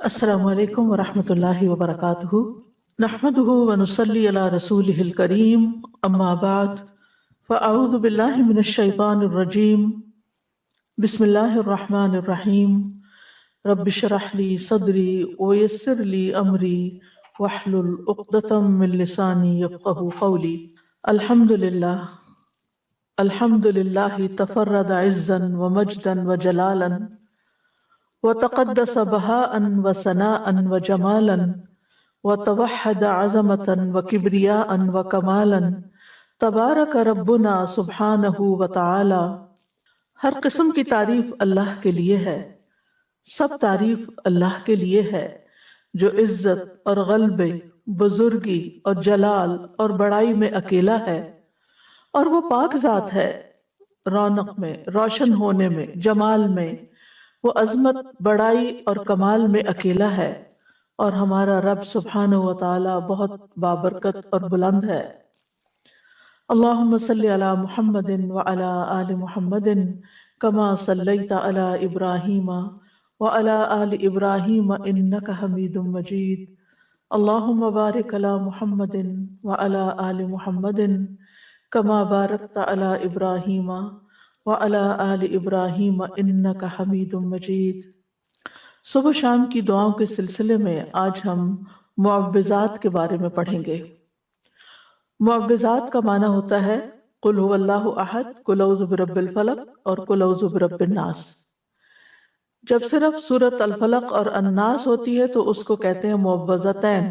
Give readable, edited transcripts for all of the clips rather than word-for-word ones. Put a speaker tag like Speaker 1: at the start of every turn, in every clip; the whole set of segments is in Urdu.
Speaker 1: السلام علیکم ورحمۃ اللہ وبرکاتہ نحمده ونصلی علی رسولہ الکریم اما بعد فاعوذ باللہ من الشیطان الرجیم بسم اللہ الرحمن الرحیم رب اشرح لی صدری ویسر لی امری واحلل عقدۃ من لسانی یفقہوا قولی الحمد للہ تفرد عزا ومجدا وجلالا وتقدس بهاء وثناء وجمالا وتوحد عظمة وكبرياء وكمالا تبارک ربنا سبحانہ وتعالی۔ ہر قسم کی تعریف اللہ کے لیے ہے، سب تعریف اللہ کے لیے ہے جو عزت اور غلبے، بزرگی اور جلال اور بڑائی میں اکیلا ہے، اور وہ پاک ذات ہے، رونق میں، روشن ہونے میں، جمال میں، وہ عظمت، بڑائی اور کمال میں اکیلا ہے، اور ہمارا رب سبحانہ و تعالی بہت بابرکت اور بلند ہے۔ اللہم صلی علی محمد وعلی آل محمد کما صلیت علی ابراہیم وعلی آل ابراہیم انک حمید مجید۔ اللہم بارک علی محمد وعلی آل محمد کما بارکت علی ابراہیم وعلی آل ابراہیم انک حمید مجید۔ صبح شام کی دعاؤں کے سلسلے میں آج ہم معوذات کے بارے میں پڑھیں گے۔ معوذات کا معنی ہوتا ہے قل هو اللہ احد، قل اعوذ برب الفلق اور قل اعوذ برب الناس۔ جب صرف سورۃ الفلق اور الناس ہوتی ہے تو اس کو کہتے ہیں معوذتین،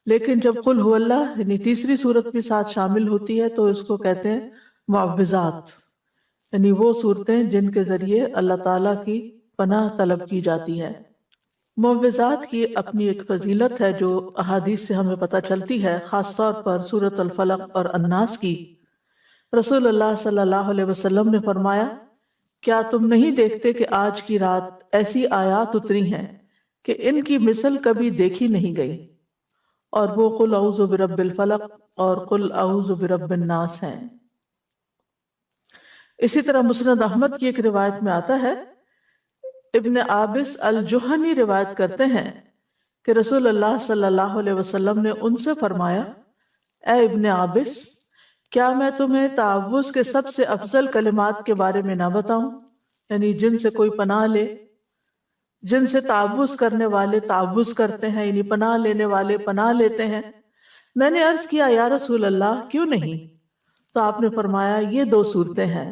Speaker 1: لیکن جب قل هو اللہ یعنی تیسری سورت بھی ساتھ شامل ہوتی ہے تو اس کو کہتے ہیں معوذات، یعنی وہ صورتیں جن کے ذریعے اللہ تعالیٰ کی پناہ طلب کی جاتی ہے۔ معوذات کی اپنی ایک فضیلت ہے جو احادیث سے ہمیں پتہ چلتی ہے، خاص طور پر سورۃ الفلق اور الناس کی۔ رسول اللہ صلی اللہ علیہ وسلم نے فرمایا، کیا تم نہیں دیکھتے کہ آج کی رات ایسی آیات اتری ہیں کہ ان کی مثل کبھی دیکھی نہیں گئی، اور وہ قل اعوذ برب الفلق اور قل اعوذ برب الناس ہیں۔ اسی طرح مسند احمد کی ایک روایت میں آتا ہے، ابن عابس الجہنی روایت کرتے ہیں کہ رسول اللہ صلی اللہ علیہ وسلم نے ان سے فرمایا، اے ابن عابس، کیا میں تمہیں تعوذ کے سب سے افضل کلمات کے بارے میں نہ بتاؤں، یعنی جن سے کوئی پناہ لے، جن سے تعوذ کرنے والے تعوذ کرتے ہیں، یعنی پناہ لینے والے پناہ لیتے ہیں۔ میں نے عرض کیا، یا رسول اللہ کیوں نہیں؟ تو آپ نے فرمایا، یہ دو صورتیں ہیں،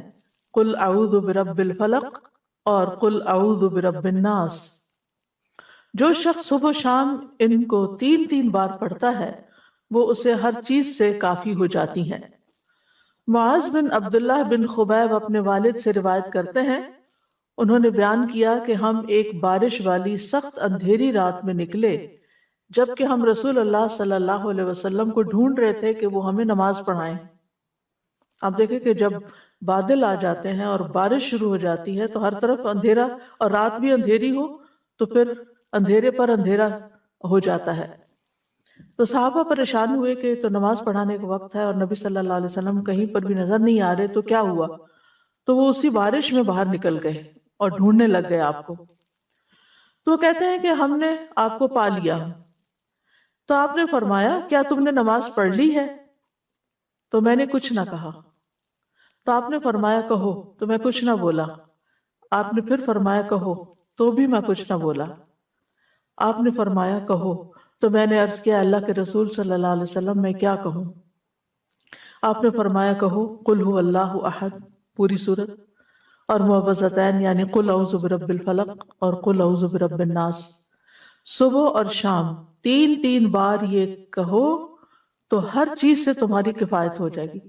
Speaker 1: قل اعوذ برب الفلق اور قل اعوذ برب الناس۔ جو شخص صبح و شام ان کو 3 بار پڑھتا ہے وہ اسے ہر چیز سے کافی ہو جاتی ہیں۔ معاذ بن عبداللہ بن خبیب اپنے والد سے روایت کرتے ہیں، انہوں نے بیان کیا کہ ہم ایک بارش والی سخت اندھیری رات میں نکلے، جبکہ ہم رسول اللہ صلی اللہ علیہ وسلم کو ڈھونڈ رہے تھے کہ وہ ہمیں نماز پڑھائیں۔ آپ دیکھیں کہ جب بادل آ جاتے ہیں اور بارش شروع ہو جاتی ہے تو ہر طرف اندھیرا، اور رات بھی اندھیری ہو تو پھر اندھیرے پر اندھیرا ہو جاتا ہے۔ تو صحابہ پریشان ہوئے کہ تو نماز پڑھانے کا وقت ہے اور نبی صلی اللہ علیہ وسلم کہیں پر بھی نظر نہیں آ رہے، تو کیا ہوا؟ تو وہ اسی بارش میں باہر نکل گئے اور ڈھونڈنے لگ گئے آپ کو۔ تو وہ کہتے ہیں کہ ہم نے آپ کو پا لیا۔ تو آپ نے فرمایا، کیا تم نے نماز پڑھ لی ہے؟ تو میں نے کچھ نہ کہا۔ تو آپ نے فرمایا، کہو، تو میں کچھ نہ بولا۔ آپ نے پھر فرمایا، کہو، تو بھی میں کچھ نہ بولا۔ آپ نے فرمایا، کہو، تو میں نے عرض کیا، اللہ کے رسول صلی اللہ علیہ وسلم میں کیا کہوں؟ آپ نے فرمایا، کہو قل هو اللہ احد، پوری سورت، اور معوذتین یعنی قل اعوذ برب الفلق اور قل اعوذ برب الناس۔ صبح اور شام 3 بار یہ کہو تو ہر چیز سے تمہاری کفایت ہو جائے گی،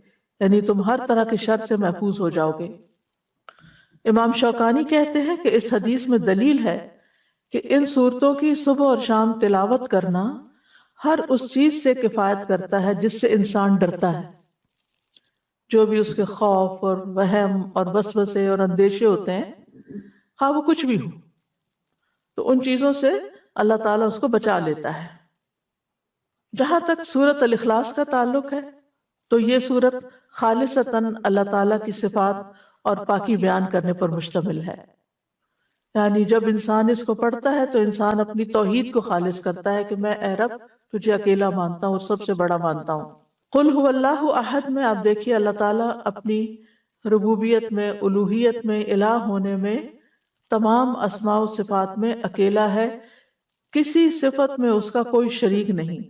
Speaker 1: یعنی تم ہر طرح کے شر سے محفوظ ہو جاؤ گے۔ امام شوکانی کہتے ہیں کہ اس حدیث میں دلیل ہے کہ ان صورتوں کی صبح اور شام تلاوت کرنا ہر اس چیز سے کفایت کرتا ہے جس سے انسان ڈرتا ہے، جو بھی اس کے خوف اور وہم اور وسوسے اور اندیشے ہوتے ہیں، خواہ وہ کچھ بھی ہو، تو ان چیزوں سے اللہ تعالیٰ اس کو بچا لیتا ہے۔ جہاں تک سورۃ الاخلاص کا تعلق ہے تو یہ سورت خالصتاً اللہ تعالیٰ کی صفات اور پاکی بیان کرنے پر مشتمل ہے۔ یعنی جب انسان اس کو پڑھتا ہے تو انسان اپنی توحید کو خالص کرتا ہے کہ میں اے رب تجھے اکیلا مانتا ہوں اور سب سے بڑا مانتا ہوں۔ قل هو اللہ احد میں آپ دیکھیے اللہ تعالیٰ اپنی ربوبیت میں، الوہیت میں، الہ ہونے میں، تمام اسماء و صفات میں اکیلا ہے، کسی صفت میں اس کا کوئی شریک نہیں۔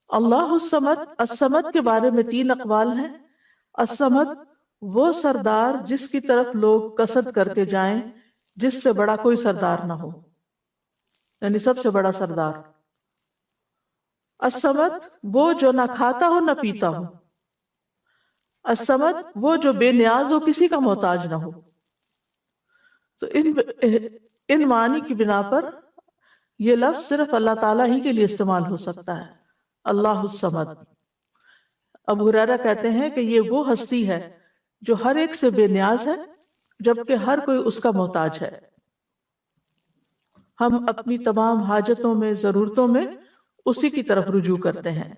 Speaker 1: اللہ الصمد، الصمد کے بارے میں 3 اقوال ہیں۔ الصمد وہ سردار جس کی طرف لوگ قصد کر کے جائیں جس سے بڑا کوئی سردار نہ ہو، یعنی سب سے بڑا سردار۔ الصمد وہ جو نہ کھاتا ہو نہ پیتا ہو۔ الصمد وہ جو بے نیاز ہو، کسی کا محتاج نہ ہو۔ تو ان معنی کی بنا پر یہ لفظ صرف اللہ تعالیٰ ہی کے لیے استعمال ہو سکتا ہے، اللہ الصمد۔ ابو ہریرہ کہتے ہیں کہ یہ وہ ہستی ہے جو ہر ایک سے بے نیاز ہے جبکہ ہر کوئی اس کا محتاج ہے۔ ہم اپنی تمام حاجتوں میں، ضرورتوں میں اسی کی طرف رجوع کرتے ہیں۔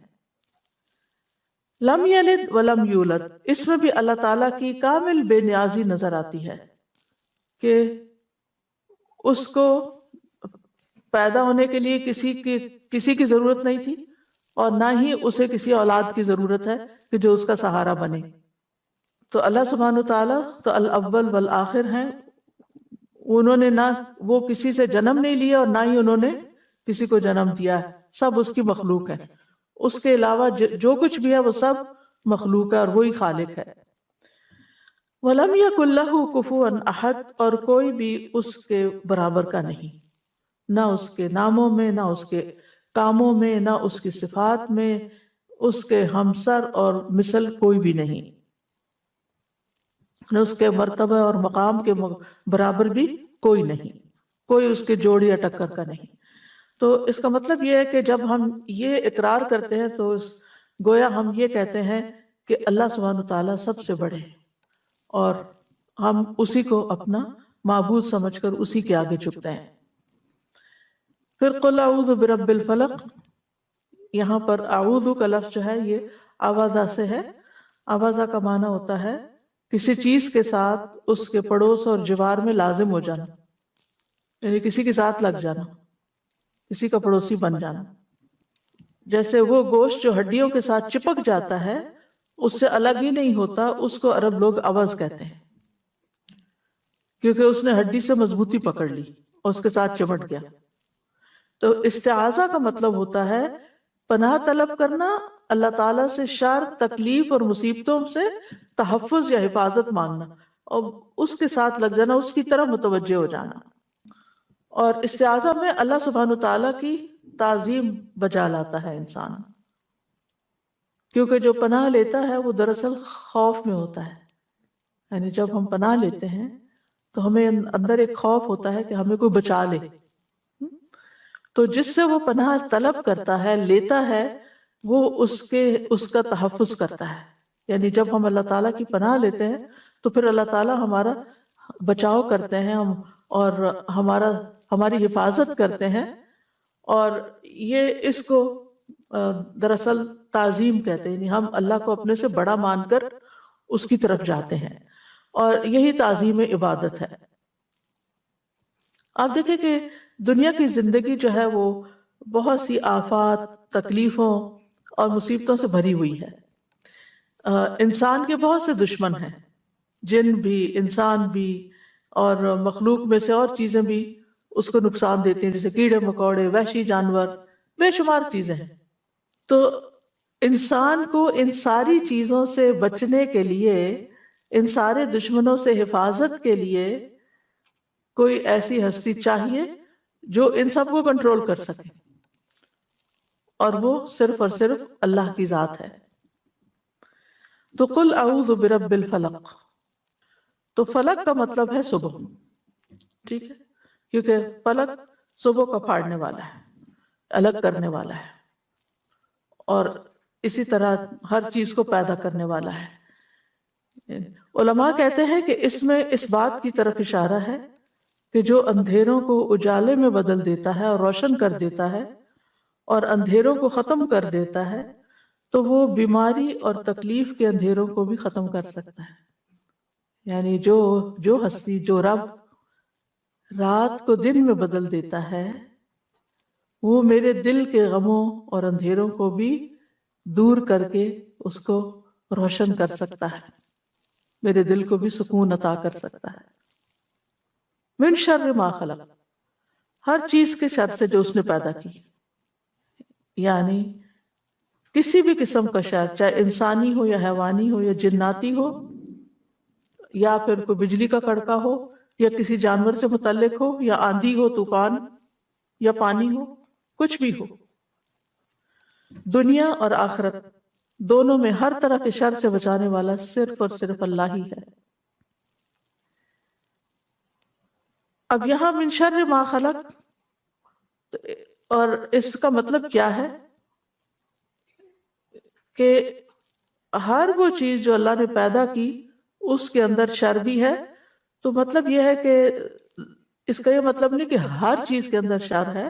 Speaker 1: لم یلد ولم یولد، اس میں بھی اللہ تعالیٰ کی کامل بے نیازی نظر آتی ہے کہ اس کو پیدا ہونے کے لیے کسی کی ضرورت نہیں تھی، اور نہ ہی اسے کسی اولاد کی ضرورت ہے کہ جو اس کا سہارا بنے۔ تو اللہ سبحانہ وتعالیٰ تو الاول والآخر ہیں، انہوں نے نہ وہ کسی سے جنم نہیں لیا اور نہ ہی انہوں نے کسی کو جنم دیا ہے، سب اس کی مخلوق ہے۔ اس کے علاوہ جو کچھ بھی ہے وہ سب مخلوق ہے اور وہی خالق ہے۔ وَلَمْ يَكُنْ لَهُ كُفُوًا أَحَدٌ، اور کوئی بھی اس کے برابر کا نہیں، نہ اس کے ناموں میں، نہ اس کے کاموں میں، نہ اس کی صفات میں، اس کے ہمسر اور مثل کوئی بھی نہیں، نہ اس کے مرتبہ اور مقام کے برابر بھی کوئی نہیں، کوئی اس کے جوڑ یا ٹکر کا نہیں۔ تو اس کا مطلب یہ ہے کہ جب ہم یہ اقرار کرتے ہیں تو گویا ہم یہ کہتے ہیں کہ اللہ سبحانہ وتعالیٰ سب سے بڑے ہیں، اور ہم اسی کو اپنا معبود سمجھ کر اسی کے آگے جھکتے ہیں۔ پھر قل اعوذ برب الفلق، یہاں پر اعوذ کا لفظ جو ہے یہ آوازہ سے ہے۔ آوازہ کا معنی ہوتا ہے کسی چیز کے ساتھ اس کے پڑوس اور جوار میں لازم ہو جانا، یعنی کسی کے ساتھ لگ جانا، کسی کا پڑوسی بن جانا۔ جیسے وہ گوشت جو ہڈیوں کے ساتھ چپک جاتا ہے، اس سے الگ ہی نہیں ہوتا، اس کو عرب لوگ اوز کہتے ہیں، کیونکہ اس نے ہڈی سے مضبوطی پکڑ لی اور اس کے ساتھ چمٹ گیا۔ تو استعاذہ کا مطلب ہوتا ہے پناہ طلب کرنا، اللہ تعالیٰ سے شر، تکلیف اور مصیبتوں سے تحفظ یا حفاظت مانگنا، اور اس کے ساتھ لگ جانا، اس کی طرف متوجہ ہو جانا۔ اور استعاذہ میں اللہ سبحانہ تعالیٰ کی تعظیم بجا لاتا ہے انسان، کیونکہ جو پناہ لیتا ہے وہ دراصل خوف میں ہوتا ہے، یعنی جب ہم پناہ لیتے ہیں تو ہمیں اندر ایک خوف ہوتا ہے کہ ہمیں کوئی بچا لے۔ تو جس سے وہ پناہ طلب کرتا ہے، لیتا ہے، وہ اس کا تحفظ کرتا ہے۔ یعنی جب ہم اللہ تعالیٰ کی پناہ لیتے ہیں تو پھر اللہ تعالیٰ ہمارا بچاؤ کرتے ہیں اور ہماری حفاظت کرتے ہیں، اور یہ اس کو دراصل تعظیم کہتے ہیں، یعنی ہم اللہ کو اپنے سے بڑا مان کر اس کی طرف جاتے ہیں، اور یہی تعظیم عبادت ہے۔ آپ دیکھیں کہ دنیا کی زندگی جو ہے وہ بہت سی آفات، تکلیفوں اور مصیبتوں سے بھری ہوئی ہے۔ انسان کے بہت سے دشمن ہیں، جن بھی، انسان بھی، اور مخلوق میں سے اور چیزیں بھی اس کو نقصان دیتے ہیں، جیسے کیڑے مکوڑے، وحشی جانور، بے شمار چیزیں ہیں۔ تو انسان کو ان ساری چیزوں سے بچنے کے لیے، ان سارے دشمنوں سے حفاظت کے لیے کوئی ایسی ہستی چاہیے جو ان سب کو کنٹرول کر سکے، اور وہ صرف اور صرف اللہ کی ذات ہے۔ تو قل اعوذ برب الفلق، تو فلق کا مطلب ہے صبح، ٹھیک ہے، کیونکہ فلق صبح کا پھاڑنے والا ہے، الگ کرنے والا ہے، اور اسی طرح ہر چیز کو پیدا کرنے والا ہے۔ علماء کہتے ہیں کہ اس میں اس بات کی طرف اشارہ ہے کہ جو اندھیروں کو اجالے میں بدل دیتا ہے اور روشن کر دیتا ہے، اور اندھیروں کو ختم کر دیتا ہے، تو وہ بیماری اور تکلیف کے اندھیروں کو بھی ختم کر سکتا ہے۔ یعنی جو ہستی، جو رب رات کو دن میں بدل دیتا ہے، وہ میرے دل کے غموں اور اندھیروں کو بھی دور کر کے اس کو روشن کر سکتا ہے، میرے دل کو بھی سکون عطا کر سکتا ہے۔ من شر ما خلق، ہر چیز کے شر سے جو اس نے پیدا کی، یعنی کسی بھی قسم کا شر، چاہے انسانی ہو یا حیوانی ہو یا جناتی ہو، یا پھر کوئی بجلی کا کڑکا ہو، یا کسی جانور سے متعلق ہو، یا آندھی ہو، طوفان یا پانی ہو، کچھ بھی ہو، دنیا اور آخرت دونوں میں ہر طرح کے شر سے بچانے والا صرف اور صرف اللہ ہی ہے۔ اب یہاں من شر ما خلق، اور اس کا مطلب کیا ہے کہ ہر وہ چیز جو اللہ نے پیدا کی اس کے اندر شر بھی ہے، تو مطلب یہ ہے کہ اس کا یہ مطلب نہیں کہ ہر چیز کے اندر شر ہے،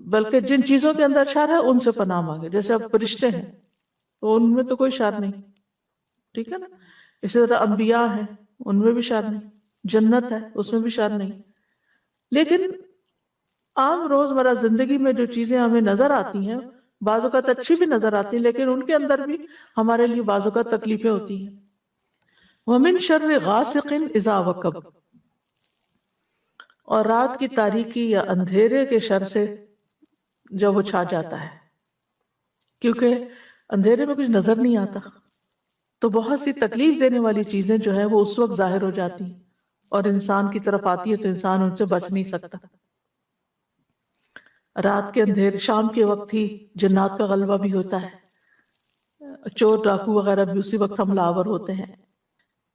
Speaker 1: بلکہ جن چیزوں کے اندر شر ہے ان سے پناہ مانگے۔ جیسے اب فرشتے ہیں تو ان میں تو کوئی شر نہیں، ٹھیک ہے نا، اسی طرح انبیاء ہیں ان میں بھی شر نہیں، جنت ہے اس میں بھی شر نہیں، لیکن عام روزمرہ زندگی میں جو چیزیں ہمیں نظر آتی ہیں بعض اوقات اچھی بھی نظر آتی ہیں، لیکن ان کے اندر بھی ہمارے لیے بعض اوقات تکلیفیں ہوتی ہیں۔ وَمِن شَرِّ غَاسِقٍ إِذَا وَقَبَ، اور رات کی تاریکی یا اندھیرے کے شر سے جب وہ چھا جاتا ہے، کیونکہ اندھیرے میں کچھ نظر نہیں آتا، تو بہت سی تکلیف دینے والی چیزیں جو ہیں وہ اس وقت ظاہر ہو جاتی ہیں اور انسان کی طرف آتی ہے تو انسان ان سے بچ نہیں سکتا۔ رات کے اندھیر، شام کے وقت ہی جنات کا غلبہ بھی ہوتا ہے، چور ڈاکو وغیرہ بھی اسی وقت حملہ آور ہوتے ہیں۔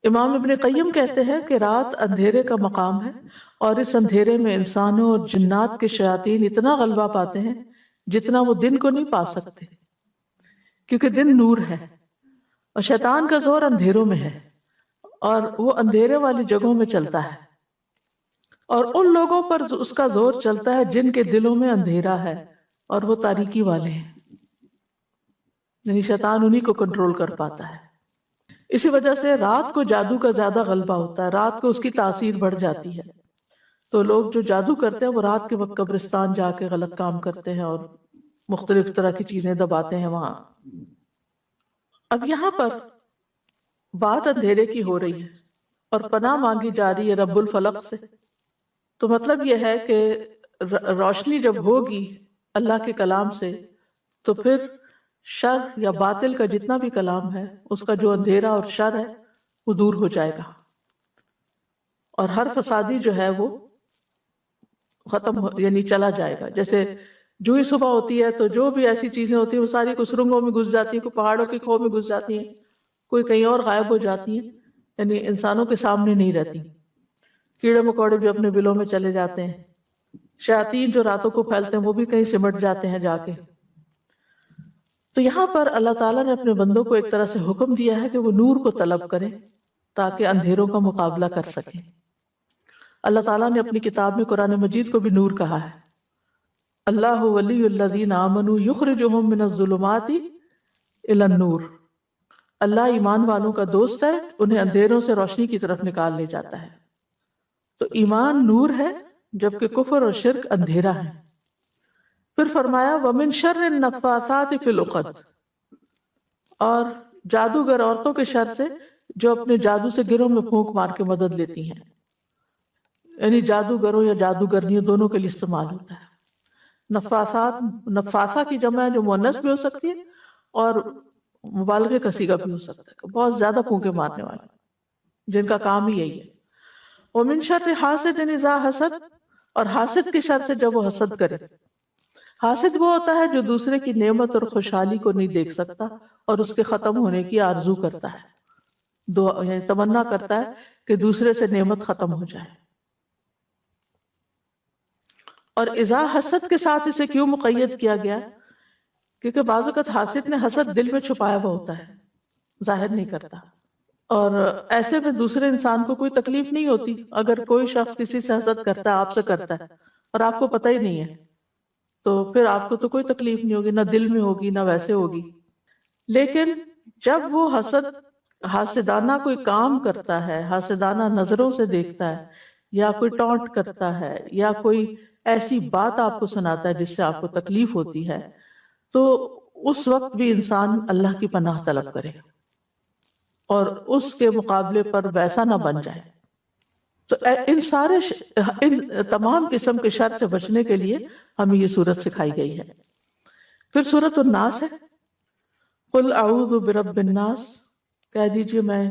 Speaker 1: امام ابن قیم کہتے ہیں کہ رات اندھیرے کا مقام ہے، اور اس اندھیرے میں انسانوں اور جنات کے شیاطین اتنا غلبہ پاتے ہیں جتنا وہ دن کو نہیں پا سکتے، کیونکہ دن نور ہے اور شیطان کا زور اندھیروں میں ہے، اور وہ اندھیرے والی جگہوں میں چلتا ہے، اور ان لوگوں پر اس کا زور چلتا ہے جن کے دلوں میں اندھیرا ہے اور وہ تاریکی والے ہیں، یعنی شیطان انہی کو کنٹرول کر پاتا ہے۔ اسی وجہ سے رات کو جادو کا زیادہ غلبہ ہوتا ہے، رات کو اس کی تاثیر بڑھ جاتی ہے، تو لوگ جو جادو کرتے ہیں وہ رات کے وقت قبرستان جا کے غلط کام کرتے ہیں اور مختلف طرح کی چیزیں دباتے ہیں وہاں۔ اب یہاں پر بات اندھیرے کی ہو رہی ہے اور پناہ مانگی جا رہی ہے رب الفلق سے، تو مطلب یہ ہے کہ روشنی جب ہوگی اللہ کے کلام سے تو پھر شر یا باطل کا جتنا بھی کلام ہے اس کا جو اندھیرا اور شر ہے وہ دور ہو جائے گا، اور ہر فسادی جو ہے وہ ختم یعنی چلا جائے گا۔ جیسے جو ہی صبح ہوتی ہے تو جو بھی ایسی چیزیں ہوتی ہیں وہ ساری کوئی سرنگوں میں گھس جاتی ہیں، کوئی پہاڑوں کی کھو میں گھس جاتی ہیں، کوئی کہیں اور غائب ہو جاتی ہیں، یعنی انسانوں کے سامنے نہیں رہتی۔ کیڑے مکوڑے بھی اپنے بلوں میں چلے جاتے ہیں، شیاطین جو راتوں کو پھیلتے ہیں وہ بھی کہیں سمٹ جاتے ہیں جا کے۔ تو یہاں پر اللہ تعالیٰ نے اپنے بندوں کو ایک طرح سے حکم دیا ہے کہ وہ نور کو طلب کریں تاکہ اندھیروں کا مقابلہ کر سکیں۔ اللہ تعالیٰ نے اپنی کتاب میں قرآن مجید کو بھی نور کہا ہے، اللہ ولی الذین آمنوا یخرجہم من الظلمات الی النور، اللہ ایمان والوں کا دوست ہے، انہیں اندھیروں سے روشنی کی طرف نکال لے جاتا ہے۔ تو ایمان نور ہے جبکہ کفر اور شرک اندھیرا ہے۔ پھر فرمایا وَمِن شَرِّ النَّفَّاثَاتِ فِي الْعُقَدِ، اور جادوگر عورتوں کے شر سے جو اپنے جادو سے گروہ میں پھونک مار کے مدد لیتی ہیں، یعنی جادوگروں یا جادوگرنیوں دونوں کے لیے استعمال ہوتا ہے۔ نفاثات، نفاثہ کی جمع ہے جو مؤنث بھی ہو سکتی ہے اور مبالغے کا صیغہ بھی ہو سکتا ہے، بہت زیادہ پھونکے مارنے والے جن کا کام ہی یہی ہے۔ وَمِن شَرِّ حَاسِدٍ إِذَا حَسَدَ، اور حاسد کے شر سے جب وہ حسد کرے۔ حاسد وہ ہوتا ہے جو دوسرے کی نعمت اور خوشحالی کو نہیں دیکھ سکتا اور اس کے ختم ہونے کی آرزو کرتا ہے، دعا یعنی تمنا کرتا ہے کہ دوسرے سے نعمت ختم ہو جائے۔ اور اذا حسد کے ساتھ اسے کیوں مقید کیا گیا؟ کیونکہ بعض اوقات حاسد نے حسد دل میں چھپایا ہوا ہوتا ہے، ظاہر نہیں کرتا، اور ایسے میں دوسرے انسان کو کوئی تکلیف نہیں ہوتی۔ اگر کوئی شخص کسی سے حسد کرتا ہے، آپ سے کرتا ہے اور آپ کو پتہ ہی نہیں ہے تو پھر آپ کو تو کوئی تکلیف نہیں ہوگی، نہ دل میں ہوگی نہ ویسے ہوگی۔ لیکن جب وہ حسدانہ کوئی کام کرتا ہے، حاسدانہ نظروں سے دیکھتا ہے یا کوئی ٹونٹ کرتا ہے یا کوئی ایسی بات آپ کو سناتا ہے جس سے آپ کو تکلیف ہوتی ہے، تو اس وقت بھی انسان اللہ کی پناہ طلب کرے اور اس کے مقابلے پر ویسا نہ بن جائے۔ تو ان تمام قسم کے شر سے بچنے کے لیے ہمیں یہ صورت سکھائی گئی ہے۔ پھر سورۃ الناس ہے، قل اعوذ برب الناس، کہہ دیجئے میں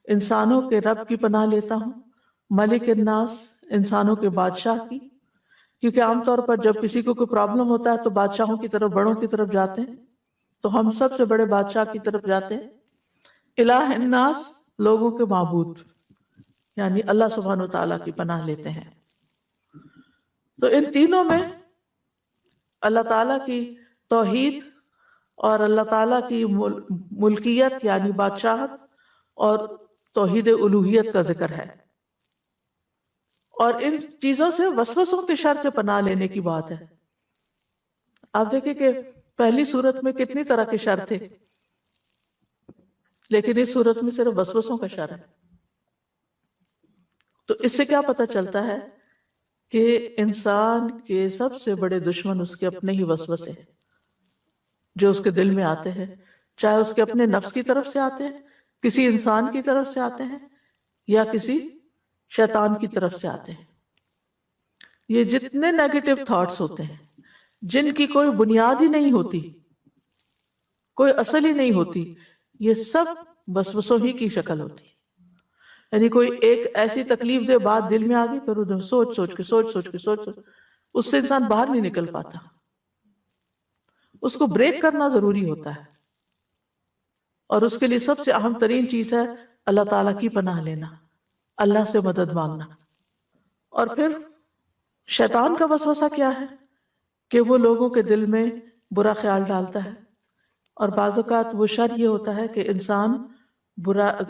Speaker 1: انسانوں کے رب کی پناہ لیتا ہوں، ملک الناس، انسانوں کے بادشاہ کی، کیونکہ عام طور پر جب کسی کو کوئی پرابلم ہوتا ہے تو بادشاہوں کی طرف، بڑوں کی طرف جاتے ہیں، تو ہم سب سے بڑے بادشاہ کی طرف جاتے ہیں۔ الہ الناس، لوگوں کے معبود، یعنی اللہ سبحانہ وتعالیٰ کی پناہ لیتے ہیں۔ تو ان تینوں میں اللہ تعالیٰ کی توحید اور اللہ تعالیٰ کی ملکیت یعنی بادشاہت اور توحید الوہیت کا ذکر ہے، اور ان چیزوں سے وسوسوں کے شر سے پناہ لینے کی بات ہے۔ آپ دیکھیں کہ پہلی صورت میں کتنی طرح کے شر تھے، لیکن اس صورت میں صرف وسوسوں کا شر ہے۔ تو اس سے کیا پتہ چلتا ہے کہ انسان کے سب سے بڑے دشمن اس کے اپنے ہی وسوسے ہیں جو اس کے دل میں آتے ہیں، چاہے اس کے اپنے نفس کی طرف سے آتے ہیں، کسی انسان کی طرف سے آتے ہیں، یا کسی شیطان کی طرف سے آتے ہیں۔ یہ جتنے نیگیٹو تھاٹس ہوتے ہیں جن کی کوئی بنیاد ہی نہیں ہوتی، کوئی اصل ہی نہیں ہوتی، یہ سب وسوسوں ہی کی شکل ہوتی ہے۔ یعنی کوئی ایک ایسی تکلیف دہ بات دل میں آ گئی، پھر ادھر سوچ سوچ اس سے انسان باہر نہیں نکل پاتا۔ اس کو بریک کرنا ضروری ہوتا ہے، اور اس کے لیے سب سے اہم ترین چیز ہے اللہ تعالیٰ کی پناہ لینا، اللہ سے مدد مانگنا۔ اور پھر شیطان کا وسوسہ کیا ہے کہ وہ لوگوں کے دل میں برا خیال ڈالتا ہے، اور بعض اوقات وہ شر یہ ہوتا ہے کہ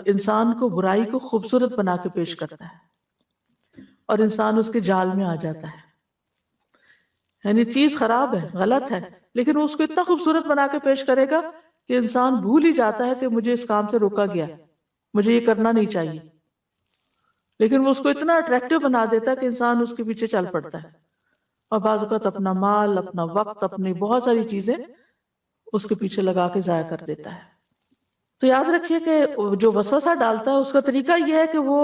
Speaker 1: انسان کو برائی کو خوبصورت بنا کے پیش کرتا ہے اور انسان اس کے جال میں آ جاتا ہے۔ یعنی چیز خراب ہے، غلط ہے، لیکن وہ اس کو اتنا خوبصورت بنا کے پیش کرے گا کہ انسان بھول ہی جاتا ہے کہ مجھے اس کام سے روکا گیا، مجھے یہ کرنا نہیں چاہیے، لیکن وہ اس کو اتنا اٹریکٹیو بنا دیتا ہے کہ انسان اس کے پیچھے چل پڑتا ہے، اور بعض اوقات اپنا مال، اپنا وقت، اپنی بہت ساری چیزیں اس کے پیچھے لگا کے ضائع کر دیتا ہے۔ تو یاد رکھیے کہ جو وسوسہ ڈالتا ہے اس کا طریقہ یہ ہے کہ وہ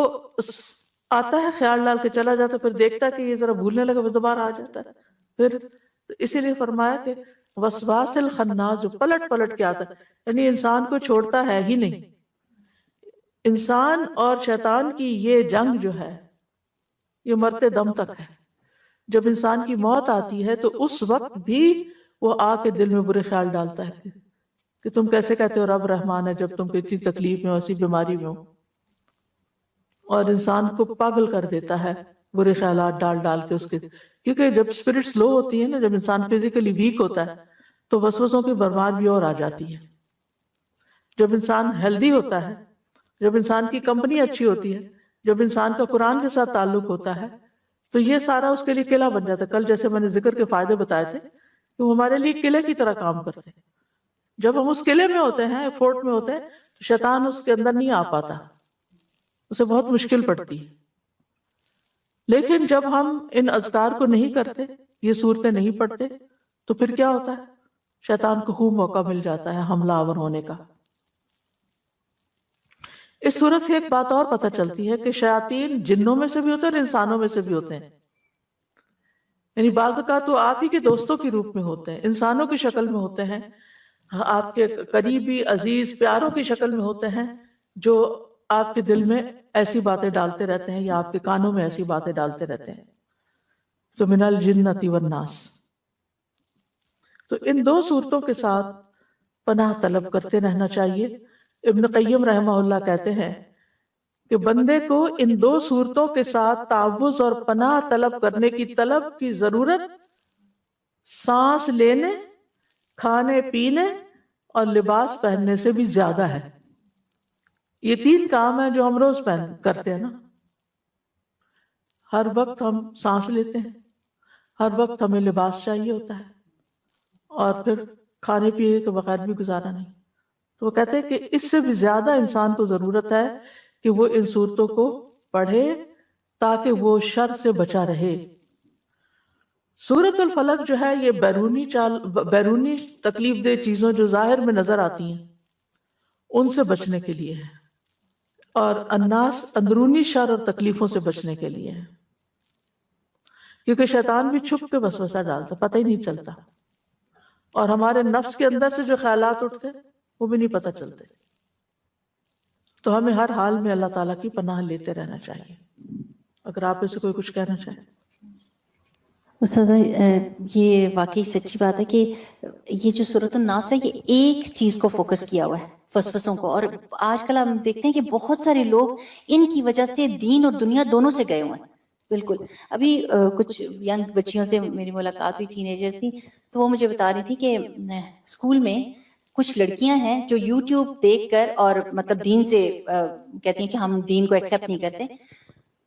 Speaker 1: آتا ہے، خیال ڈال کے چلا جاتا ہے، پھر دیکھتا ہے کہ یہ ذرا بھولنے لگا، وہ دوبارہ آ جاتا ہے۔ پھر اسی لیے فرمایا کہ وسواس الخناس، جو پلٹ پلٹ کے آتا ہے، یعنی انسان کو چھوڑتا ہے ہی نہیں۔ انسان اور شیطان کی یہ جنگ جو ہے یہ مرتے دم تک ہے۔ جب انسان کی موت آتی ہے تو اس وقت بھی وہ آ کے دل میں برے خیال ڈالتا ہے کہ تم کیسے کہتے ہو رب رحمان ہے جب تم کو اتنی تکلیف میں ہو، ایسی بیماری میں ہو، اور انسان کو پاگل کر دیتا ہے برے خیالات ڈال ڈال کے اس کے، کیونکہ جب اسپرٹس لو ہوتی ہے نا، جب انسان فزیکلی ویک ہوتا ہے تو وسوسوں کی برمار بھی اور آ جاتی ہے۔ جب انسان ہیلدی ہوتا ہے، جب انسان کی کمپنی اچھی ہوتی ہے، جب انسان کا قرآن کے ساتھ تعلق ہوتا ہے، تو یہ سارا اس کے لیے قلعہ بن جاتا ہے۔ کل جیسے میں نے ذکر کے فائدے بتائے تھے کہ وہ ہمارے لیے قلعے کی طرح کام کرتے ہیں۔ جب ہم اس قلعے میں ہوتے ہیں، فورٹ میں ہوتے ہیں، تو شیطان اس کے اندر نہیں آ پاتا، اسے بہت مشکل پڑتی ہے۔ لیکن جب ہم ان اذکار کو نہیں کرتے، یہ صورتیں نہیں پڑھتے، تو پھر کیا ہوتا ہے؟ شیطان کو خوب موقع مل جاتا ہے حملہ آور ہونے کا۔ اس صورت سے ایک بات اور پتہ چلتی ہے کہ شیاطین جنوں میں سے بھی ہوتے ہیں اور انسانوں میں سے بھی ہوتے ہیں۔ یعنی بعض اوقات تو آپ ہی کے دوستوں کی روپ میں ہوتے ہیں، انسانوں کی شکل میں ہوتے ہیں، آپ کے قریبی عزیز پیاروں کی شکل میں ہوتے ہیں، جو آپ کے دل میں ایسی باتیں ڈالتے رہتے ہیں یا آپ کے کانوں میں ایسی باتیں ڈالتے رہتے ہیں۔ تو من الجنۃ والناس، تو ان دو صورتوں کے ساتھ پناہ طلب کرتے رہنا چاہیے۔ ابن قیم رحمہ اللہ کہتے ہیں کہ بندے کو ان دو صورتوں کے ساتھ تعوذ اور پناہ طلب کرنے کی طلب کی ضرورت سانس لینے، کھانے پینے اور لباس پہننے سے بھی زیادہ ہے۔ یہ تین کام ہیں جو ہم روز کرتے ہیں نا، ہر وقت ہم سانس لیتے ہیں، ہر وقت ہمیں لباس چاہیے ہوتا ہے، اور پھر کھانے پینے کے بغیر بھی گزارا نہیں۔ تو وہ کہتے ہیں کہ اس سے بھی زیادہ انسان کو ضرورت ہے کہ وہ ان صورتوں کو پڑھے تاکہ وہ شر سے بچا رہے. سورۃ الفلق جو ہے یہ بیرونی تکلیف دہ چیزوں جو ظاہر میں نظر آتی ہیں ان سے بچنے کے لیے ہے، اور الناس اندرونی شر اور تکلیفوں سے بچنے کے لیے ہے، کیونکہ شیطان بھی چھپ کے وسوسہ ڈالتا، پتہ ہی نہیں چلتا، اور ہمارے نفس کے اندر سے جو خیالات اٹھتے وہ بھی نہیں پتہ چلتے. تو ہمیں ہر حال میں اللہ تعالیٰ کی پناہ لیتے رہنا چاہیے. اگر آپ اسے کوئی کچھ کہنا چاہیں.
Speaker 2: استاد یہ واقعی سچی بات ہے کہ یہ جو سورۃ الناس ہے یہ ایک چیز کو فوکس کیا ہوا ہے، وسوسوں کو. اور آج کل ہم دیکھتے ہیں کہ بہت سارے لوگ ان کی وجہ سے دین اور دنیا دونوں سے گئے ہوئے ہیں. بالکل. ابھی کچھ ینگ بچیوں سے میری ملاقات ہوئی، ٹین ایجرز تھی، تو وہ مجھے بتا رہی تھی کہ اسکول میں کچھ لڑکیاں ہیں جو یوٹیوب دیکھ کر اور مطلب دین سے کہتی ہیں کہ ہم دین کو ایکسیپٹ نہیں کرتے،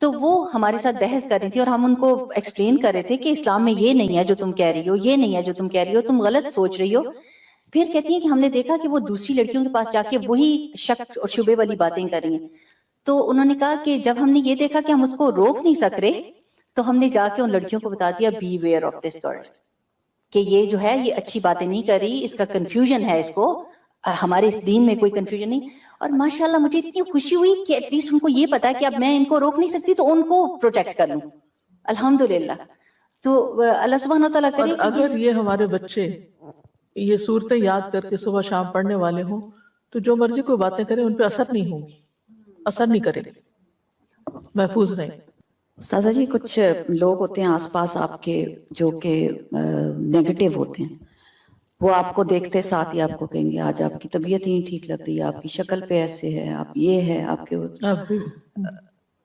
Speaker 2: تو وہ ہمارے ساتھ بحث کر رہی تھی اور ہم ان کو ایکسپلین کر رہے تھے کہ اسلام میں یہ نہیں ہے جو تم کہہ رہی ہو، یہ نہیں ہے جو تم کہہ رہی ہو، تم غلط سوچ رہی ہو. پھر کہتی ہیں کہ ہم نے دیکھا کہ وہ دوسری لڑکیوں کے پاس جا کے وہی شک اور شبے والی باتیں کر رہی ہیں. تو انہوں نے کہا کہ جب ہم نے یہ دیکھا کہ ہم اس کو روک نہیں سک رہے تو ہم نے جا کے ان لڑکیوں کو بتا دیا beware of this girl, کہ یہ جو ہے یہ اچھی باتیں نہیں کر رہی، اس کا کنفیوژن ہے، اس کو ہمارے اس دین میں کوئی کنفیوژن نہیں. اور ماشاءاللہ مجھے اتنی خوشی ہوئی کہ ایٹ لیسٹ ان کو یہ پتا کہ اب میں ان کو روک نہیں سکتی تو ان کو پروٹیکٹ کر لوں. الحمدللہ. تو اللہ سبحانہ و تعالیٰ کرے.
Speaker 1: اور اگر یہ ہمارے بچے یہ صورتیں یاد کر کے صبح شام پڑھنے والے ہوں تو جو مرضی کوئی باتیں کریں ان پہ اثر نہیں ہوگی، اثر نہیں کرے گی، محفوظ رہیں.
Speaker 3: استاذہ جی کچھ لوگ ہوتے ہیں آس پاس آپ کے جو کہ نیگیٹو ہوتے ہیں، وہ آپ کو دیکھتے ساتھ ہی آپ کو کہیں گے آج آپ کی طبیعت ہی نہیں ٹھیک لگ رہی ہے، آپ کی شکل پہ ایسے ہے، آپ یہ ہے، آپ کے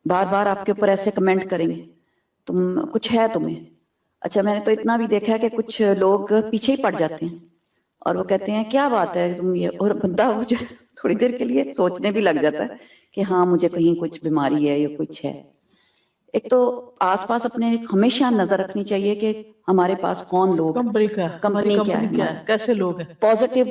Speaker 3: بار بار آپ کے اوپر ایسے کمنٹ کریں گے تم کچھ ہے تمہیں. اچھا میں نے تو اتنا بھی دیکھا ہے کہ کچھ لوگ پیچھے ہی پڑ جاتے ہیں اور وہ کہتے ہیں کیا بات ہے تم یہ، اور بندہ وہ جو تھوڑی دیر کے لیے سوچنے بھی لگ جاتا ہے کہ ہاں مجھے کہیں کچھ بیماری ہے یا کچھ ہے. ایک تو آس پاس اپنے ہمیشہ نظر رکھنی چاہیے کہ ہمارے پاس کون لوگ، کمپنی کیا ہے،
Speaker 1: کیسے لوگ ہیں.
Speaker 3: پازیٹیو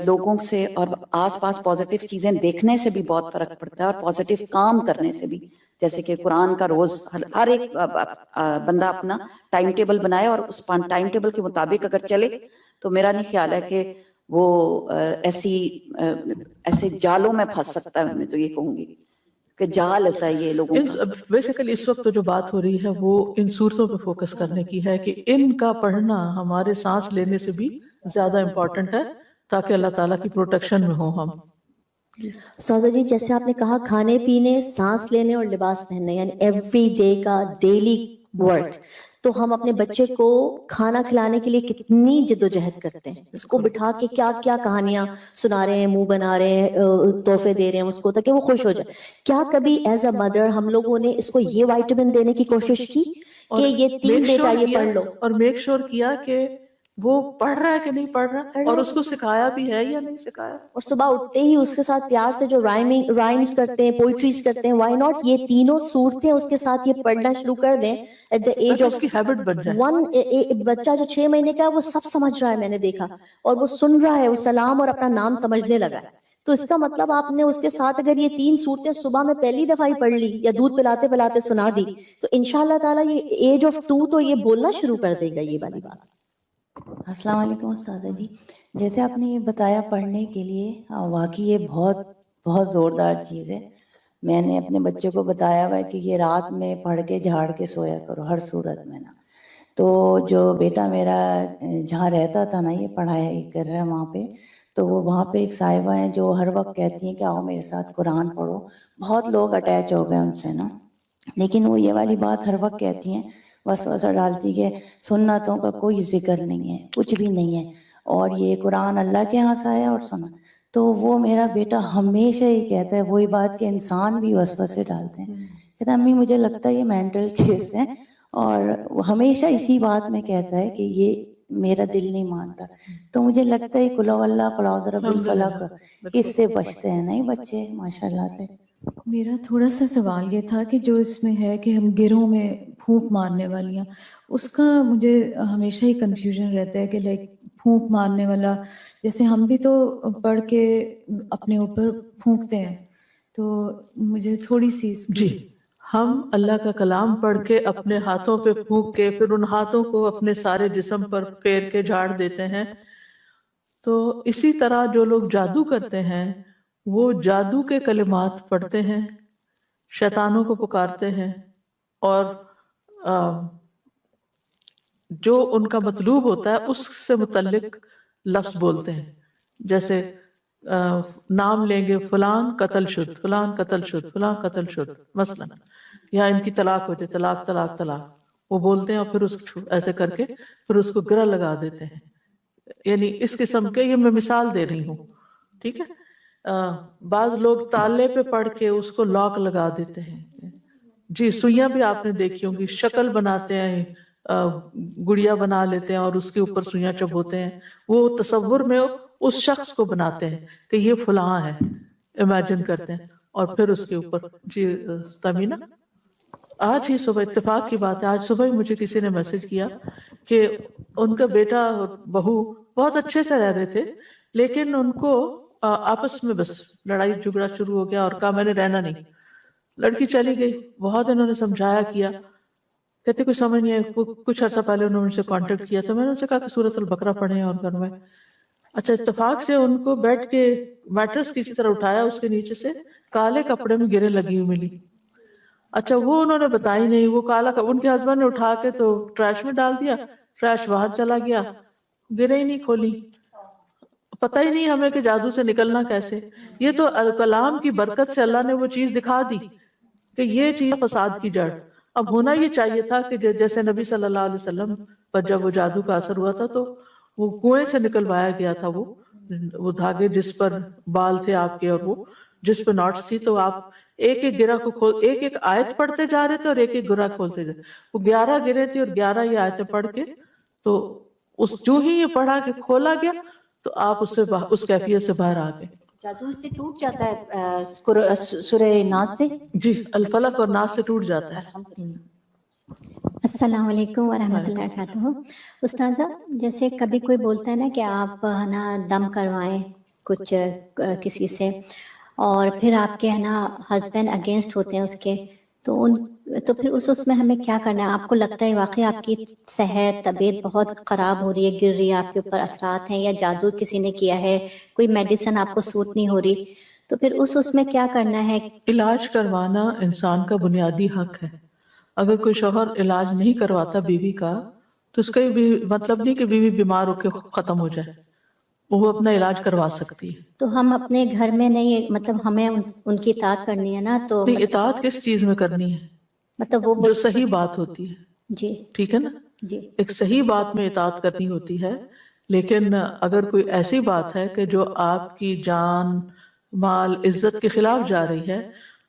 Speaker 3: لوگوں سے اور آس پاس پازیٹیو چیزیں دیکھنے سے بھی بہت فرق پڑتا ہے، اور پازیٹیو کام کرنے سے بھی. جیسے کہ قرآن کا روز ہر ایک بندہ اپنا ٹائم ٹیبل بنائے اور اس ٹائم ٹیبل کے مطابق اگر چلے تو میرا نہیں خیال ہے کہ وہ ایسے جالوں میں پھنس سکتا ہے. میں تو یہ کہوں گی کہ جال ہوتا ہے یہ لوگوں کا.
Speaker 1: بیسیکلی اس وقت جو بات ہو رہی ہے وہ ان صورتوں پہ فوکس کرنے کی ہے کہ ان کا پڑھنا ہمارے سانس لینے سے بھی زیادہ امپورٹنٹ ہے تاکہ اللہ تعالیٰ کی پروٹیکشن میں ہوں ہم.
Speaker 2: سودا جی جیسے آپ نے کہا کھانے پینے، سانس لینے اور لباس پہننے، یعنی ایوری ڈے کا ڈیلی ورک، تو ہم اپنے بچے کو کھانا کھلانے کے لیے کتنی جدوجہد کرتے ہیں. اس کو بٹھا کے کیا کیا کہانیاں سنا رہے ہیں، منہ بنا رہے ہیں، تحفے دے رہے ہیں اس کو تاکہ وہ خوش ہو جائے. کیا کبھی ایز اے مدر ہم لوگوں نے اس کو یہ وائٹامن دینے کی کوشش کی کہ یہ 3 بیٹا یہ پڑھ لو،
Speaker 1: اور میک شور کیا کہ وہ پڑھ رہا ہے کہ نہیں پڑھ رہا، اور اس کو سکھایا بھی ہے یا نہیں سکھایا،
Speaker 2: اور صبح اٹھتے ہی اس کے ساتھ پیار سے جو رائمز کرتے ہیں، پوئٹریز کرتے ہیں، وائی ناٹ یہ تینوں صورتیں اس کے ساتھ یہ پڑھنا شروع کر دیں at the age of
Speaker 1: habit بن جائے.
Speaker 2: 1. بچہ جو 6 مہینے کا ہے وہ سب سمجھ رہا ہے، میں نے دیکھا، اور وہ سن رہا ہے، وہ سلام اور اپنا نام سمجھنے لگا ہے. تو اس کا مطلب آپ نے اس کے ساتھ اگر یہ 3 صورتیں صبح میں پہلی دفعہ ہی پڑھ لی یا دودھ پلاتے پلاتے سنا دی تو انشاءاللہ تعالیٰ یہ ایج آف 2 تو یہ بولنا شروع کر دے گا یہ والی بات.
Speaker 4: السلام علیکم استاذہ جی. جیسے آپ نے یہ بتایا پڑھنے کے لیے، واقعی یہ بہت بہت زوردار چیز ہے. میں نے اپنے بچے کو بتایا ہوا ہے کہ یہ رات میں پڑھ کے جھاڑ کے سویا کرو ہر صورت میں نا. تو جو بیٹا میرا جہاں رہتا تھا نا یہ پڑھائی کر رہا ہے وہاں پہ، تو وہ وہاں پہ ایک صاحبہ ہیں جو ہر وقت کہتی ہیں کہ آؤ میرے ساتھ قرآن پڑھو. بہت لوگ اٹیچ ہو گئے ان سے نا، لیکن وہ یہ والی بات ہر وقت کہتی ہیں، وسوسہ ڈالتی کہ سنتوں کا کوئی ذکر نہیں ہے، کچھ بھی نہیں ہے، اور یہ قرآن اللہ کے ہاں سے آیا اور سنا. تو وہ میرا بیٹا ہمیشہ ہی کہتا ہے وہی بات کہ انسان بھی وسوسے ڈالتے ہیں. کہتا امی مجھے لگتا ہے یہ مینٹل کیس ہے، اور وہ ہمیشہ اسی بات میں کہتا ہے کہ یہ میرا دل نہیں مانتا. تو مجھے لگتا ہے قل اللہ قل اعوذ برب الفلق اس سے بچتے ہیں نہیں بچے ماشاءاللہ سے.
Speaker 5: میرا تھوڑا سا سوال یہ تھا کہ جو اس میں ہے کہ ہم گروہ میں پھونک مارنے والیاں، اس کا مجھے ہمیشہ ہی کنفیوژن رہتا ہے کہ لائک پھونک مارنے والا، جیسے ہم بھی تو پڑھ کے اپنے اوپر پھونکتے ہیں، تو مجھے تھوڑی سی
Speaker 1: جی ہم اللہ کا کلام پڑھ کے اپنے ہاتھوں پہ پھونک کے پھر ان ہاتھوں کو اپنے سارے جسم پر پھیر کے جھاڑ دیتے ہیں. تو اسی طرح جو لوگ جادو کرتے ہیں وہ جادو کے کلمات پڑھتے ہیں، شیطانوں کو پکارتے ہیں، اور جو ان کا مطلوب ہوتا ہے اس سے متعلق لفظ بولتے ہیں. جیسے نام لیں گے، فلان قتل شد، فلان قتل شد، فلان قتل شد مثلا، یا ان کی طلاق ہو جائے، طلاق طلاق طلاق، وہ بولتے ہیں اور پھر اس ایسے کر کے پھر اس کو گرہ لگا دیتے ہیں. یعنی اس قسم کے، یہ میں مثال دے رہی ہوں، ٹھیک ہے. بعض لوگ تالے پہ پڑھ کے اس کو لاک لگا دیتے ہیں. جی سوئیاں بھی آپ نے دیکھی ہوں گی، شکل بناتے ہیں، گڑیا بنا لیتے ہیں اور اس کے اوپر سوئیاں چبوتے ہیں. وہ تصور میں اس شخص کو بناتے ہیں کہ یہ فلاں ہے، امیجن کرتے ہیں، اور پھر اس کے اوپر. جی تمینہ، آج ہی صبح اتفاق کی بات ہے، آج صبح ہی مجھے کسی نے میسج کیا کہ ان کا بیٹا اور بہو بہت اچھے سے رہ رہے تھے، لیکن ان کو آپس میں بس لڑائی جھگڑا شروع ہو گیا اور کہا میں نے رہنا نہیں. لڑکی چلی گئی، بہت انہوں نے سمجھایا کیا، کہتے کوئی سمجھ نہیں ہے. کچھ عرصہ پہلے انہوں نے ان سے کانٹیکٹ کیا تو میں نے ان سے کہا کہ سورۃ البقرہ پڑھیں اور گھر. اچھا اتفاق سے ان کو بیڈ کے میٹرس کسی طرح اٹھایا، اس کے نیچے سے کالے کپڑے میں گرے لگی ہوئی ملی. اچھا وہ انہوں نے بتائی نہیں، وہ کالا ان کے ہسبینڈ نے اٹھا کے تو ٹریش میں ڈال دیا، ٹریش باہر چلا گیا، گرے ہی نہیں کھولی. پتہ ہی نہیں ہمیں کہ جادو سے نکلنا کیسے. یہ تو کلام کی برکت سے اللہ نے وہ چیز دکھا دی کہ یہ چیز فساد کی جڑ. اب ہونا یہ چاہیے تھا کہ جیسے نبی صلی اللہ علیہ وسلم پر جب وہ جادو کا اثر ہوا تھا تو وہ کنویں سے نکلوایا گیا تھا، وہ دھاگے جس پر بال تھے آپ کے اور وہ جس پہ ناٹس تھی، تو آپ ایک ایک گرہ کو کھول، ایک ایک آیت پڑھتے جا رہے تھے اور ایک ایک گرہ کھولتے جا رہے. وہ 11 گرے تھے اور 11 یہ آیتیں پڑھ کے، تو اس جو ہی یہ پڑھا کہ کھولا گیا تو آپ اس کیفیت سے باہر آ گئے.
Speaker 2: جادو اس سے ٹوٹ جاتا ہے سورہ ناس سے؟
Speaker 1: جی الفلق اور ناس سے ٹوٹ جاتا ہے.
Speaker 6: السلام علیکم ورحمۃ اللہ وبرکاتہ. استاذہ، جیسے کبھی کوئی بولتا ہے نا کہ آپ ہے نا دم کروائیں کچھ کسی سے، اور پھر آپ کے ہے نا ہسبینڈ اگینسٹ ہوتے ہیں اس کے، تو پھر اس میں ہمیں کیا کرنا ہے؟ آپ کو لگتا ہے واقعی آپ کی صحت طبیعت بہت خراب ہو رہی ہے، گر رہی ہے، آپ کے اوپر اثرات ہیں یا جادو کسی نے کیا ہے، کوئی میڈیسن آپ کو سوٹ نہیں ہو رہی، تو پھر اس میں کیا کرنا ہے؟
Speaker 1: علاج کروانا انسان کا بنیادی حق ہے. اگر کوئی شوہر علاج نہیں کرواتا بیوی کا تو اس کا بھی مطلب نہیں کہ بیوی بیمار ہو کے ختم ہو جائے، وہ اپنا علاج کروا سکتی ہے.
Speaker 6: تو ہم اپنے گھر میں نہیں، مطلب ہمیں ان کی اطاعت کرنی ہے نا، تو
Speaker 1: نہیں، اطاعت کس چیز میں کرنی ہے؟
Speaker 6: مطلب وہ
Speaker 1: جو صحیح بات ہوتی ہے.
Speaker 6: جی
Speaker 1: ٹھیک ہے نا،
Speaker 6: جی
Speaker 1: ایک صحیح بات میں اطاعت کرنی ہوتی ہے. لیکن اگر کوئی ایسی بات ہے کہ جو آپ کی جان مال عزت کے خلاف جا رہی ہے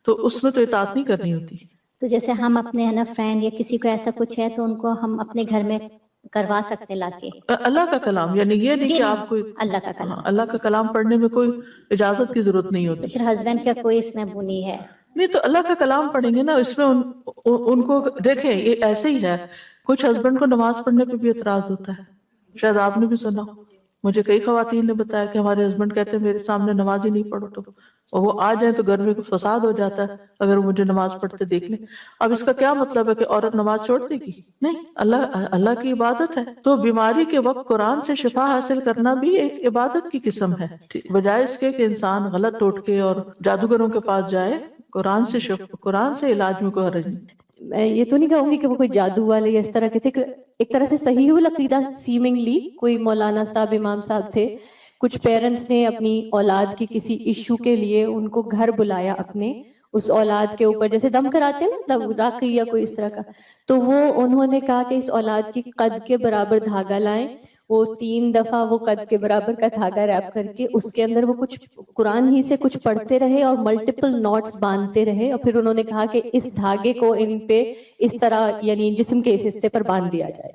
Speaker 1: تو اس میں تو اطاعت نہیں کرنی ہوتی.
Speaker 6: تو جیسے ہم اپنے ہے نا فرینڈ یا کسی کو ایسا کچھ ہے تو ان کو ہم اپنے گھر میں کروا سکتے لا کے؟
Speaker 1: اللہ کا کلام، یعنی یہ نہیں کہ آپ کوئی
Speaker 6: اللہ کا کلام،
Speaker 1: اللہ کا کلام پڑھنے میں کوئی اجازت کی ضرورت نہیں ہوتی.
Speaker 6: پھر ہسبینڈ کا کوئی اس میں بنی ہے؟
Speaker 1: نہیں تو اللہ کا کلام پڑھیں گے نا، اس میں ان کو دیکھیں یہ ایسے ہی ہے. کچھ ہسبینڈ کو نماز پڑھنے پہ بھی اعتراض ہوتا ہے، شاید آپ نے بھی سنا. مجھے کئی خواتین نے بتایا کہ ہمارے ہسبینڈ کہتے ہیں میرے سامنے نماز ہی نہیں پڑھو، تو اور وہ آ جائیں تو گھر میں فساد ہو جاتا ہے اگر وہ مجھے نماز پڑھتے دیکھ لیں. اب اس کا کیا مطلب ہے کہ عورت نماز چھوڑ دے گی؟ نہیں، اللہ کی عبادت ہے. تو بیماری کے وقت قرآن سے شفا حاصل کرنا بھی ایک عبادت کی قسم ہے، بجائے اس کے کہ انسان غلط ٹوٹکے اور جادوگروں کے پاس جائے. قرآن سے علاج میں کوئی حرج نہیں.
Speaker 7: میں یہ تو نہیں کہوں گی کہ وہ کوئی جادو والے یا اس طرح کے تھے، کہ ایک طرح سے صحیح العقیدہ سیمنگلی کوئی مولانا صاحب امام صاحب تھے. کچھ پیرنٹس نے اپنی اولاد کی کسی ایشو کے لیے ان کو گھر بلایا اپنے، اس اولاد کے اوپر جیسے دم کراتے ہیں نا راقی یا کوئی اس طرح کا، تو وہ انہوں نے کہا کہ اس اولاد کی قد کے برابر دھاگا لائیں. وہ 3 دفعہ وہ قد کے برابر کا دھاگا ریپ کر کے اس کے اندر وہ کچھ قرآن ہی سے کچھ پڑھتے رہے اور ملٹیپل نوٹس باندھتے رہے، اور پھر انہوں نے کہا کہ اس دھاگے کو ان پہ اس طرح یعنی جسم کے اس حصے پر باندھ دیا جائے.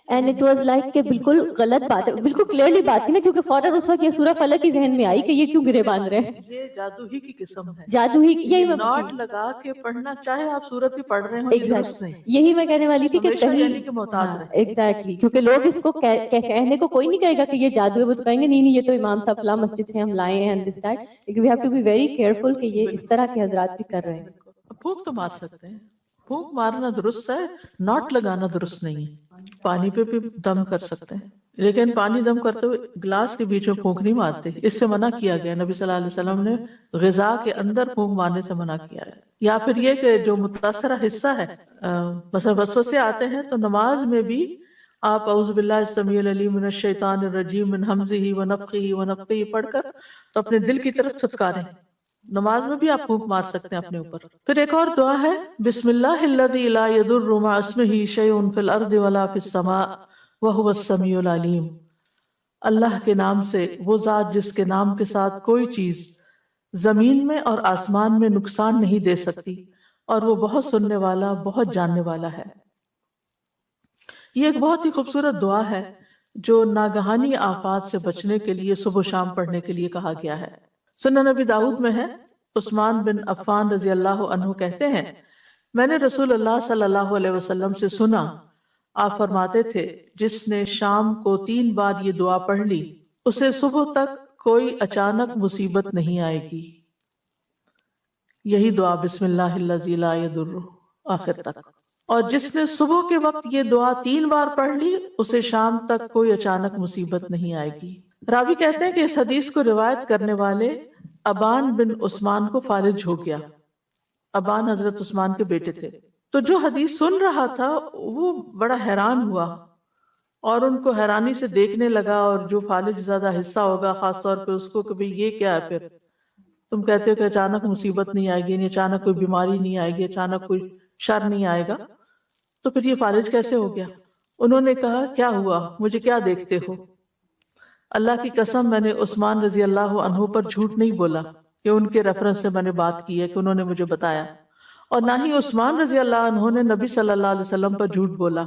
Speaker 7: اینڈ اٹ واز لائک کہ بالکل غلط بات ہے، بالکل کلیئرلی بات تھی نا، کیونکہ فوراً اس وقت یہ سورہ فلق ہی ذہن میں آئی کہ یہ کیوں گرے باندھ رہے ہیں.
Speaker 1: یہ جادو ہی کی قسم ہے،
Speaker 7: جادو ہی یہی میں
Speaker 1: ناٹ لگا کے پڑھنا، چاہے آپ سورت ہی پڑھ رہے ہوں، یہ درست نہیں.
Speaker 7: یہی میں کہنے والی تھی کہ
Speaker 1: ہمیشہ
Speaker 7: کہیں
Speaker 1: یعنی کہ محتاط رہیں.
Speaker 7: ایگزیکٹلی، کیونکہ لوگ اس کو کہنے کو کوئی نہیں کہے گا کہ یہ جادو ہے، وہ تو کہیں گے نہیں یہ تو امام صاحب فلاں مسجد سے ہم لائے ہیں دس دیٹ. لیکن we have to be very careful کہ یہ اس طرح کے حضرات بھی کر رہے ہیں.
Speaker 1: پھونک تو مار سکتے ہیں، پھونک مارنا درست ہے، ناٹ لگانا درست نہیں ہے. پانی پہ بھی دم کر سکتے ہیں، لیکن پانی دم کرتے ہوئے گلاس کے بیچ میں پھونک نہیں مارتے، اس سے منع کیا گیا. نبی صلی اللہ علیہ وسلم نے غذا کے اندر پھونک مارنے سے منع کیا ہے. یا پھر یہ کہ جو متاثرہ حصہ ہے، مثلا وسوسے آتے ہیں تو نماز میں بھی آپ اعوذ باللہ السمیع العلیم من الشیطان الرجیم من ہمزہ ونفخہ ونفثہ پڑھ کر تو اپنے دل کی طرف تھتکاریں. نماز میں بھی آپ پھونک مار سکتے ہیں اپنے اوپر. پھر ایک اور دعا ہے، بسم اللہ الذی لا یضر مع اسمہ شیء فی الارض ولا فی السماء وہو السمیع العلیم. اللہ کے نام سے، وہ ذات جس کے نام کے ساتھ کوئی چیز زمین میں اور آسمان میں نقصان نہیں دے سکتی، اور وہ بہت سننے والا، بہت جاننے والا ہے. یہ ایک بہت ہی خوبصورت دعا ہے جو ناگہانی آفات سے بچنے کے لیے صبح و شام پڑھنے کے لیے کہا گیا ہے. سنن نبی داؤد میں ہے، عثمان بن عفان رضی اللہ عنہ کہتے ہیں، میں نے رسول اللہ صلی اللہ علیہ وسلم سے سنا، آپ فرماتے تھے جس نے شام کو 3 بار یہ دعا پڑھ لی اسے صبح تک کوئی اچانک مصیبت نہیں آئے گی. یہی دعا بسم اللہ الذی لا یضر آخر تک. اور جس نے صبح کے وقت یہ دعا 3 بار پڑھ لی اسے شام تک کوئی اچانک مصیبت نہیں آئے گی. راوی کہتے ہیں کہ اس حدیث کو روایت کرنے والے ابان بن عثمان کو فارج ہو گیا. ابان حضرت عثمان کے بیٹے تھے. تو جو حدیث سن رہا تھا وہ بڑا حیران ہوا اور ان کو حیرانی سے دیکھنے لگا، اور جو فالج زیادہ حصہ ہوگا خاص طور پہ اس کو کہ بھئی یہ کیا ہے، پھر تم کہتے ہو کہ اچانک مصیبت نہیں آئے گی، یعنی اچانک کوئی بیماری نہیں آئے گی، اچانک کوئی شر نہیں آئے گا، تو پھر یہ فالج کیسے ہو گیا؟ انہوں نے کہا کیا ہوا، مجھے کیا دیکھتے ہو؟ اللہ کی قسم میں نے عثمان رضی اللہ عنہ پر جھوٹ نہیں بولا کہ ان کے ریفرنس سے میں نے بات کی ہے کہ انہوں نے مجھے بتایا، اور نہ ہی عثمان رضی اللہ عنہ نے نبی صلی اللہ علیہ وسلم پر جھوٹ بولا.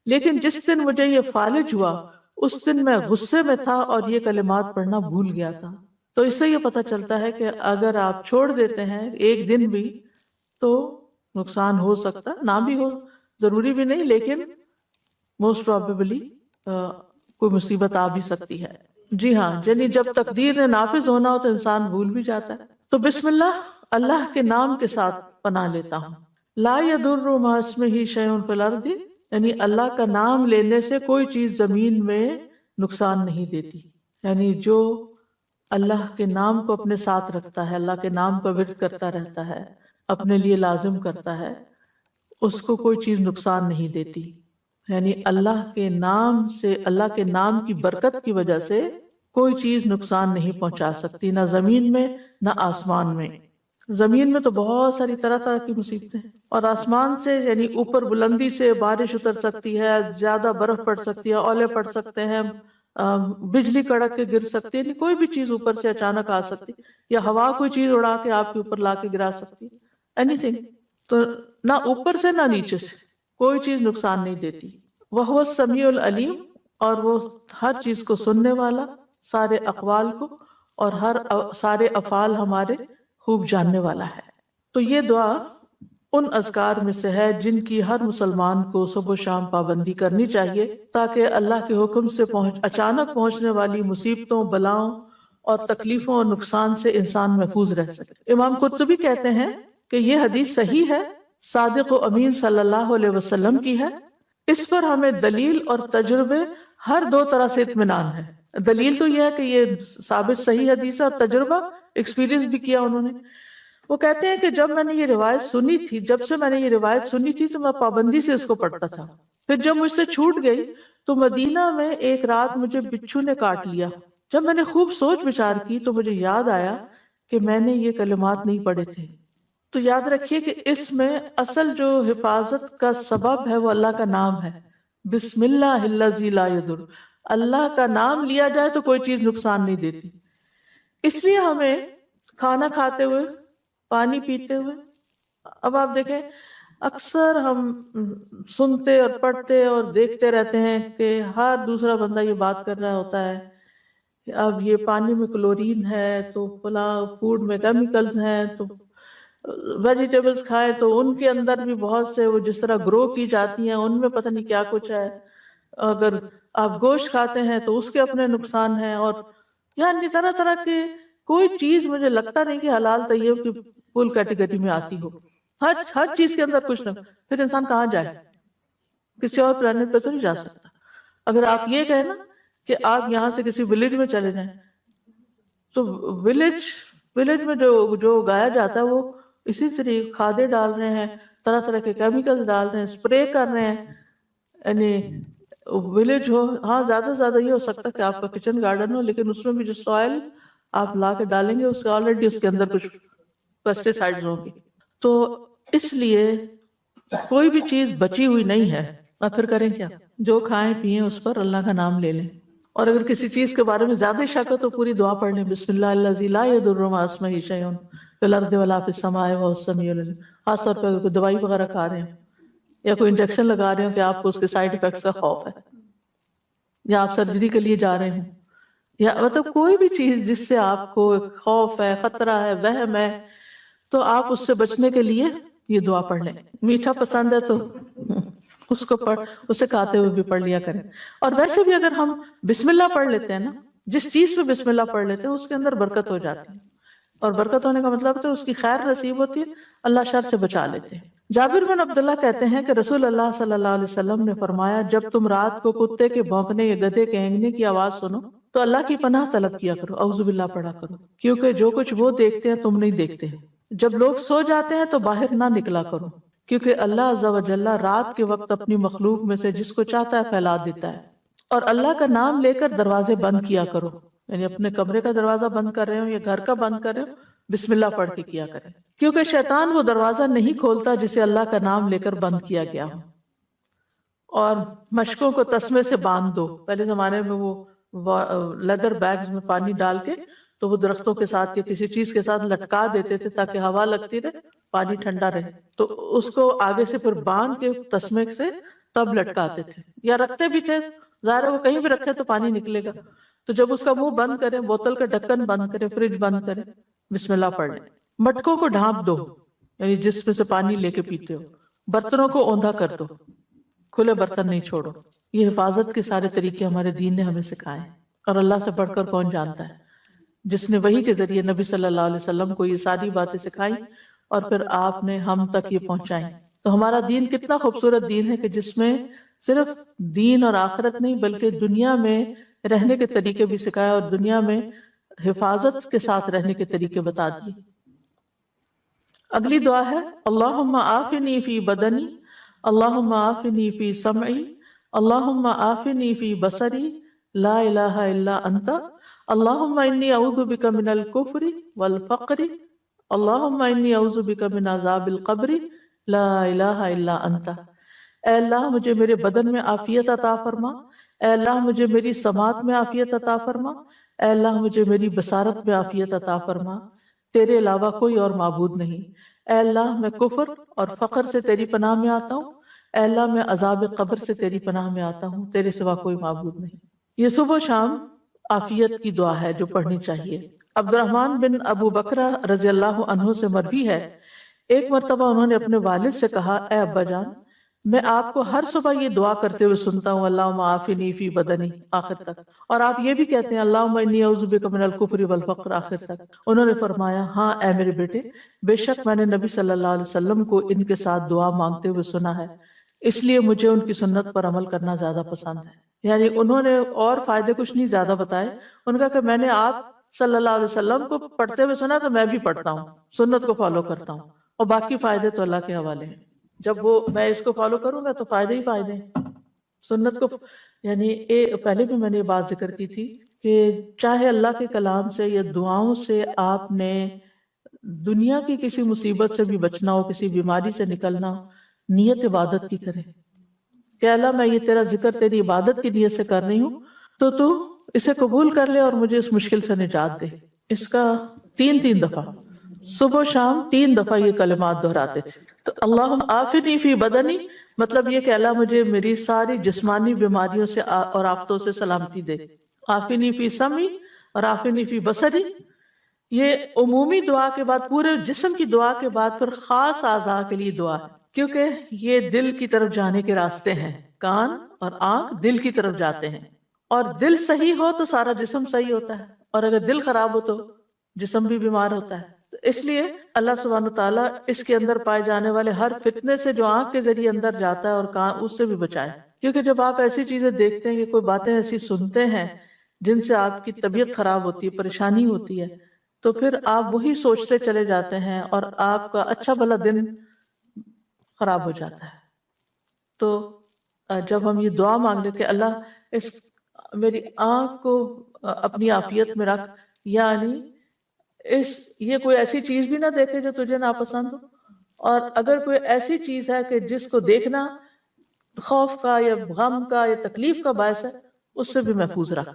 Speaker 1: لیکن جس دن مجھے یہ فالج ہوا اس دن میں غصے میں تھا اور یہ کلمات پڑھنا بھول گیا تھا. تو اس سے یہ پتہ چلتا ہے کہ اگر آپ چھوڑ دیتے ہیں ایک دن بھی تو نقصان ہو سکتا، نہ بھی ہو، ضروری بھی نہیں، لیکن موسٹ پروبیبلی کوئی مصیبت آ بھی سکتی ہے. جی ہاں، یعنی جب تقدیر نے نافذ ہونا ہو تو انسان بھول بھی جاتا ہے. تو بسم اللہ، اللہ کے نام کے ساتھ پناہ لیتا ہوں. لا یضر مع اسمہ شیء فی الارض، یعنی اللہ کا نام لینے سے کوئی چیز زمین میں نقصان نہیں دیتی. یعنی جو اللہ کے نام کو اپنے ساتھ رکھتا ہے، اللہ کے نام کا ورد کرتا رہتا ہے، اپنے لیے لازم کرتا ہے، اس کو کوئی چیز نقصان نہیں دیتی. یعنی اللہ کے نام سے، اللہ کے نام کی برکت کی وجہ سے کوئی چیز نقصان نہیں پہنچا سکتی، نہ زمین میں نہ آسمان میں. زمین میں تو بہت ساری طرح طرح کی مصیبتیں ہیں، اور آسمان سے یعنی اوپر بلندی سے بارش اتر سکتی ہے، زیادہ برف پڑ سکتی ہے، اولے پڑ سکتے ہیں، بجلی کڑک کے گر سکتی ہے، یعنی کوئی بھی چیز اوپر سے اچانک آ سکتی، یا ہوا کوئی چیز اڑا کے آپ کے اوپر لا کے گرا سکتی، اینی تھنگ. تو نہ اوپر سے نہ نیچے سے کوئی چیز نقصان نہیں دیتی. وَهُوَ السَّمِيعُ الْعَلِيمُ، اور وہ ہر چیز کو سننے والا، سارے اقوال کو اور سارے افعال ہمارے خوب جاننے والا ہے. تو یہ دعا ان اذکار میں سے ہے جن کی ہر مسلمان کو صبح و شام پابندی کرنی چاہیے تاکہ اللہ کے حکم سے اچانک پہنچنے والی مصیبتوں، بلاؤں اور تکلیفوں اور نقصان سے انسان محفوظ رہ سکے. امام قرطبی کہتے ہیں کہ یہ حدیث صحیح ہے، صادق و امین صلی اللہ علیہ وسلم کی ہے. اس پر ہمیں دلیل اور تجربے ہر 2 طرح سے اطمینان ہے. دلیل تو یہ ہے کہ یہ ثابت صحیح حدیث ہے، اور تجربہ، ایکسپیرینس بھی کیا انہوں نے. وہ کہتے ہیں کہ جب میں نے یہ روایت سنی تھی، جب سے میں نے یہ روایت سنی تھی تو میں پابندی سے اس کو پڑھتا تھا. پھر جب مجھ سے چھوٹ گئی تو مدینہ میں ایک رات مجھے بچھو نے کاٹ لیا. جب میں نے خوب سوچ بچار کی تو مجھے یاد آیا کہ میں نے یہ کلمات نہیں پڑھے تھے. تو یاد رکھیے کہ اس میں اصل جو حفاظت کا سبب ہے وہ اللہ کا نام ہے. بسم اللہ الذی لا یضر، اللہ کا نام لیا جائے تو کوئی چیز نقصان نہیں دیتی. اس لیے ہمیں کھانا کھاتے ہوئے، پانی پیتے ہوئے، اب آپ دیکھیں اکثر ہم سنتے اور پڑھتے اور دیکھتے رہتے ہیں کہ ہر دوسرا بندہ یہ بات کر رہا ہوتا ہے کہ اب یہ پانی میں کلورین ہے، تو فلاں فوڈ میں کیمیکلز ہیں، تو ویجیٹیبلز کھائے تو ان کے اندر بھی بہت سے وہ جس طرح گرو کی جاتی ہیں ان میں پتہ نہیں کیا کچھ ہے. اگر آپ گوشت کھاتے ہیں تو اس کے اپنے نقصان ہیں، اور یعنی طرح طرح کے کوئی چیز مجھے لگتا نہیں کہ حلال طیب کی فل کیٹیگری میں آتی ہو. ہر چیز کے اندر کچھ نہ، پھر انسان کہاں جائے؟ کسی اور پلانٹ پہ تو نہیں جا سکتا. اگر آپ یہ کہیں نا کہ آپ یہاں سے کسی ولیج میں چلے جائیں، تو ولیج میں جو اگایا جاتا ہے وہ اسی طریقے کھادیں ڈال رہے ہیں، طرح طرح کے کیمیکل ڈال رہے ہیں، اسپرے کر رہے ہیں. یعنی ولیج ہو، ہاں زیادہ سے زیادہ یہ ہو سکتا ہے کہ آپ کا کچن گارڈن ہو، لیکن اس میں بھی جو سوائل آپ لا کے ڈالیں گے اس کے آلریڈی اس کے اندر کچھ پیسٹی سائڈز ہوں گی. تو اس لیے کوئی بھی چیز بچی ہوئی نہیں ہے. آپ پھر کریں کیا؟ جو کھائیں پیئیں اس پر اللہ کا نام لے لیں. اور اگر کسی چیز کے بارے میں زیادہ شک ہو تو پوری دعا پڑھ لیں، بسم اللہ الذی لا یضر مع اسمہ شیء فی الارض ولا فی السماء وهو السمیع العلیم. خاص طور پہ کوئی دوائی وغیرہ کھا رہے ہیں یا کوئی انجیکشن لگا رہے ہو کہ آپ کو اس کے سائیڈ ایفیکٹس کا خوف ہے، یا آپ سرجری کے لیے جا رہے ہیں، یا مطلب کوئی بھی چیز جس سے آپ کو خوف ہے، خطرہ ہے، وہم ہے، تو آپ اس سے بچنے کے لیے یہ دعا پڑھ لیں. میٹھا پسند ہے تو اس کو اسے کھاتے ہوئے بھی پڑھ لیا کریں. اور ویسے بھی اگر ہم بسم اللہ پڑھ لیتے ہیں نا، جس چیز پہ بسم اللہ پڑھ لیتے ہیں اس کے اندر برکت ہو جاتی ہے. اور برکت ہونے کا مطلب تو اس کی خیر نصیب ہوتی ہے، اللہ شر سے بچا لیتے ہیں. جابر بن عبداللہ کہتے ہیں کہ رسول اللہ صلی اللہ علیہ وسلم نے فرمایا، جب تم رات کو کتے کے بھونکنے یا گدھے کے ہینگنے کی آواز سنو تو اللہ کی پناہ طلب کیا کرو، اعوذ باللہ پڑھا کرو، کیونکہ جو کچھ وہ دیکھتے ہیں تم نہیں دیکھتے. جب لوگ سو جاتے ہیں تو باہر نہ نکلا کرو، کیونکہ اللہ عز و جل رات کے وقت اپنی مخلوق میں سے جس کو چاہتا ہے پھیلا دیتا ہے. اور اللہ کا نام لے کر دروازے بند کیا کرو، یعنی اپنے کمرے کا دروازہ بند کر رہے ہو یا گھر کا بند کر رہے ہو، بسم اللہ پڑھ کے کیا کریں، کیونکہ شیطان وہ دروازہ نہیں کھولتا جسے اللہ کا نام لے کر بند کیا گیا ہو. اور مشکوں کو تسمے سے باندھ دو. پہلے زمانے میں وہ لیدر بیگز میں پانی ڈال کے تو وہ درختوں کے ساتھ یا کسی چیز کے ساتھ لٹکا دیتے تھے تاکہ ہوا لگتی رہے، پانی ٹھنڈا رہے. تو اس کو آگے سے پھر باندھ کے تسمے سے تب لٹکاتے تھے، یا رکھتے بھی تھے، ظاہر ہے وہ کہیں بھی رکھے تو پانی نکلے گا. تو جب اس کا منہ بند کریں، بوتل کا ڈھکن بند کریں، فریج بند کریں، بسم اللہ پڑھ لیں. مٹکوں کو ڈھانپ دو، یعنی جس میں سے پانی لے کے پیتے ہو. برتنوں کو اوندا کر دو، کھلے برتن نہیں چھوڑو. یہ حفاظت کے سارے طریقے ہمارے دین نے ہمیں سکھائے ہیں، اور اللہ سے بڑھ کر کون جانتا ہے، جس نے وحی کے ذریعے نبی صلی اللہ علیہ وسلم کو یہ ساری باتیں سکھائیں اور پھر آپ نے ہم تک یہ پہنچائیں. تو ہمارا دین کتنا خوبصورت دین ہے کہ جس میں صرف دین اور آخرت نہیں بلکہ دنیا میں رہنے کے طریقے بھی سکھائے اور دنیا میں حفاظت کے ساتھ رہنے کے طریقے بتا دیے. اگلی دعا ہے اللہم آفنی فی بدنی، اللہم آفنی فی سمعی، اللہم آفنی فی بصری، لا الہ الا انت، اللہم انی اعوذ بک من الکفر والفقر، اللہم انی اعوذ بک من عذاب القبر، لا الہ الا انت. اے اللہ مجھے میرے بدن میں عافیت عطا فرما، اے اللہ مجھے میری سماعت میں عافیت عطا فرما، اے اللہ مجھے میری بصارت میں عافیت عطا فرما، تیرے علاوہ کوئی اور معبود نہیں. اے اللہ میں کفر اور فقر سے تیری پناہ میں آتا ہوں، اے اللہ میں عذاب قبر سے تیری پناہ میں آتا ہوں، تیرے سوا کوئی معبود نہیں. یہ صبح و شام عافیت کی دعا ہے جو پڑھنی چاہیے. عبد الرحمن بن ابو بکرہ رضی اللہ عنہ سے مروی ہے، ایک مرتبہ انہوں نے اپنے والد سے کہا، اے ابا جان، میں آپ کو ہر صبح یہ دعا کرتے ہوئے سنتا ہوں، اللہم عافنی فی بدنی آخر تک، اور آپ یہ بھی کہتے ہیں اللہم انی اعوذ بک من الکفر والفقر آخر تک. انہوں نے فرمایا، ہاں اے میرے بیٹے، بے شک میں نے نبی صلی اللہ علیہ وسلم کو ان کے ساتھ دعا مانگتے ہوئے سنا ہے، اس لیے مجھے ان کی سنت پر عمل کرنا زیادہ پسند ہے. یعنی انہوں نے اور فائدے کچھ نہیں زیادہ بتائے، ان کا کہ میں نے آپ صلی اللہ علیہ وسلم کو پڑھتے ہوئے سنا تو میں بھی پڑھتا ہوں، سنت کو فالو کرتا ہوں، اور باقی فائدے تو اللہ کے حوالے ہیں. جب وہ میں اس کو فالو کروں گا تو فائدے ہی فائدے ہیں. سنت کو یعنی پہلے بھی میں نے یہ بات ذکر کی تھی کہ چاہے اللہ کے کلام سے یا دعاؤں سے آپ نے دنیا کی کسی مصیبت سے بھی بچنا ہو، کسی بیماری سے نکلنا ہو، نیت عبادت کی کرے کہ اللہ میں یہ تیرا ذکر تیری عبادت کی نیت سے کر رہی ہوں، تو اسے قبول کر لے اور مجھے اس مشکل سے نجات دے. اس کا 3 دفعہ صبح و شام 3 دفعہ یہ کلمات دہراتے تھے. تو اللہم آفنی فی بدنی مطلب یہ کہ اللہ مجھے میری ساری جسمانی بیماریوں سے اور آفتوں سے سلامتی دے. آفنی فی سمعی اور آفنی فی بصری، یہ عمومی دعا کے بعد پورے جسم کی دعا کے بعد پھر خاص اعضاء کے لیے دعا ہے، کیونکہ یہ دل کی طرف جانے کے راستے ہیں. کان اور آنکھ دل کی طرف جاتے ہیں، اور دل صحیح ہو تو سارا جسم صحیح ہوتا ہے، اور اگر دل خراب ہو تو جسم بھی بیمار ہوتا ہے. تو اس لیے اللہ سبحانہ تعالیٰ اس کے اندر پائے جانے والے ہر فتنے سے جو آنکھ کے ذریعے اندر جاتا ہے اور کان، اس سے بھی بچائے. کیونکہ جب آپ ایسی چیزیں دیکھتے ہیں کہ کوئی باتیں ایسی سنتے ہیں جن سے آپ کی طبیعت خراب ہوتی ہے، پریشانی ہوتی ہے، تو پھر آپ وہی سوچتے چلے جاتے ہیں اور آپ کا اچھا بھلا دن خراب ہو جاتا ہے. تو جب ہم یہ دعا مانگ لیں کہ اللہ اس میری آنکھ کو اپنی عافیت میں رکھ، یعنی یہ کوئی ایسی چیز بھی نہ دیکھے جو تجھے ناپسند ہو، اور اگر کوئی ایسی چیز ہے کہ جس کو دیکھنا خوف کا یا غم کا یا تکلیف کا باعث ہے، اس سے بھی محفوظ رکھ.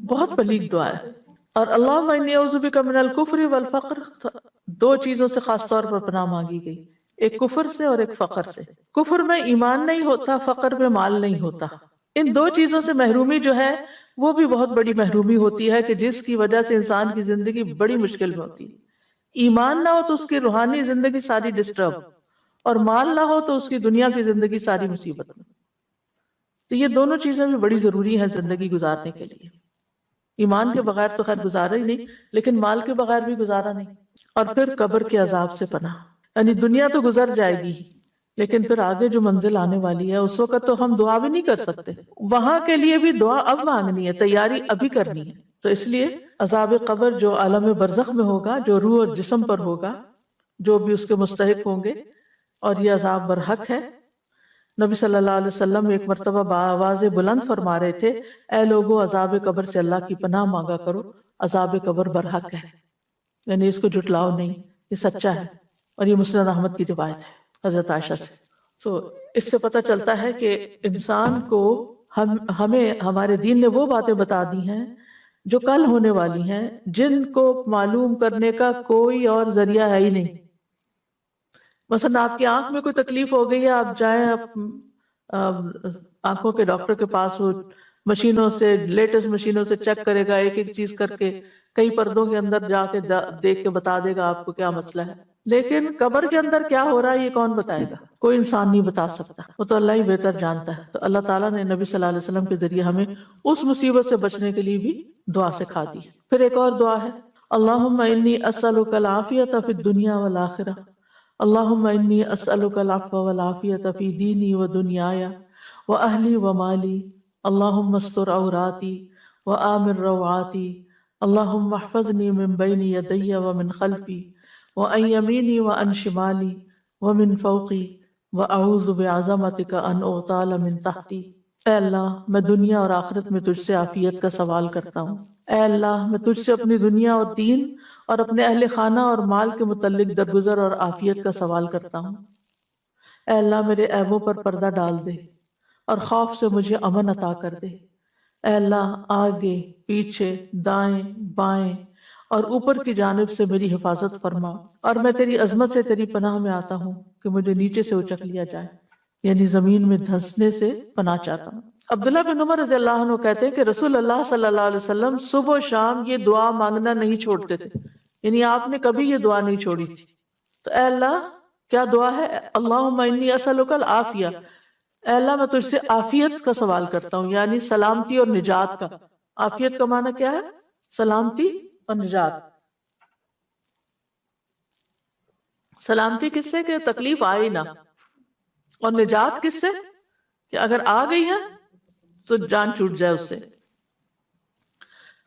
Speaker 1: بہت بلیغ دعا ہے. اور اللہم انی اعوذ بک من الکفر والفقر، دو چیزوں سے خاص طور پر پناہ مانگی گئی، ایک کفر سے اور ایک فقر سے. کفر میں ایمان نہیں ہوتا، فقر میں مال نہیں ہوتا. ان دو چیزوں سے محرومی جو ہے وہ بھی بہت بڑی محرومی ہوتی ہے کہ جس کی وجہ سے انسان کی زندگی بڑی مشکل میں ہوتی ہے. ایمان نہ ہو تو اس کی روحانی زندگی ساری ڈسٹرب، اور مال نہ ہو تو اس کی دنیا کی زندگی ساری مصیبت میں. تو یہ دونوں چیزیں بھی بڑی ضروری ہیں زندگی گزارنے کے لیے. ایمان کے بغیر تو خیر گزارا ہی نہیں، لیکن مال کے بغیر بھی گزارا نہیں. اور پھر قبر کے عذاب سے پناہ، یعنی دنیا تو گزر جائے گی لیکن پھر آگے جو منزل آنے والی ہے اس وقت تو ہم دعا بھی نہیں کر سکتے، وہاں کے لیے بھی دعا اب مانگنی ہے، تیاری ابھی کرنی ہے. تو اس لیے عذاب قبر جو عالم برزخ میں ہوگا، جو روح اور جسم پر ہوگا، جو بھی اس کے مستحق ہوں گے، اور یہ عذاب برحق ہے. نبی صلی اللہ علیہ وسلم ایک مرتبہ بآواز بلند فرما رہے تھے، اے لوگو عذاب قبر سے اللہ کی پناہ مانگا کرو، عذاب قبر برحق ہے، یعنی اس کو جھٹلاؤ نہیں، یہ سچا ہے. اور یہ مسند احمد کی روایت ہے حضرت عائشہ سے. تو اس سے پتہ چلتا ہے کہ انسان کو ہمیں ہمارے دین نے وہ باتیں بتا دی ہیں جو کل ہونے والی ہیں، جن کو معلوم کرنے کا کوئی اور ذریعہ ہے ہی نہیں. مثلا آپ کی آنکھ میں کوئی تکلیف ہو گئی ہے، آپ جائیں آنکھوں کے ڈاکٹر کے پاس، وہ مشینوں سے، لیٹسٹ مشینوں سے چیک کرے گا، ایک ایک چیز کر کے کئی پردوں کے اندر جا کے دیکھ کے بتا دے گا آپ کو کیا مسئلہ ہے. لیکن قبر کے اندر کیا ہو رہا ہے یہ کون بتائے گا؟ کوئی انسان نہیں بتا سکتا، وہ تو اللہ ہی بہتر جانتا ہے. تو اللہ تعالیٰ نے نبی صلی اللہ علیہ وسلم کے ذریعے ہمیں اس مصیبت سے بچنے کے لیے بھی دعا سکھا دی. پھر ایک اور دعا ہے، اللہم انی اسألک العافیۃ فی الدنیا والآخرہ، اللہم انی اسألک العفو والعافیۃ فی دینی و دنیای و اہلی و مالی، اللہم استر عوراتی و آمن روعاتی، اللہم احفظنی من بین یدی و من خلفی وعن یمینی وعن شمالی ومن فوقی واعوذ بعظمتک ان اغتال من تحتی. اے اللہ میں دنیا اور آخرت میں تجھ سے عافیت کا سوال کرتا ہوں. اے اللہ میں تجھ سے اپنی دنیا اور دین اور اپنے اہل خانہ اور مال کے متعلق درگزر اور عافیت کا سوال کرتا ہوں. اے اللہ میرے عیبوں پر پردہ ڈال دے اور خوف سے مجھے امن عطا کر دے. اے اللہ آگے، پیچھے، دائیں، بائیں اور اوپر کی جانب سے میری حفاظت فرما، اور میں تیری عظمت سے تیری پناہ میں آتا ہوں کہ مجھے نیچے سے اچک لیا جائے، یعنی زمین میں دھنسنے سے پناہ چاہتا ہوں. عبداللہ بن عمر رضی اللہ عنہ کہتے ہیں کہ رسول اللہ صلی اللہ علیہ وسلم صبح و شام یہ دعا مانگنا نہیں چھوڑتے تھے، یعنی آپ نے کبھی یہ دعا نہیں چھوڑی تھی. تو اے اللہ کیا دعا ہے؟ اللہم انی اسألک العافیہ، اے اللہ میں تجھ سے عافیت کا سوال کرتا ہوں، یعنی سلامتی اور نجات کا. عافیت کا معنی کیا ہے؟ سلامتی اور نجات. سلامتی کس سے کہ تکلیف آئے نہ، اور نجات کس سے کہ اگر آ گئی ہے تو جان چھوٹ جائے اس سے.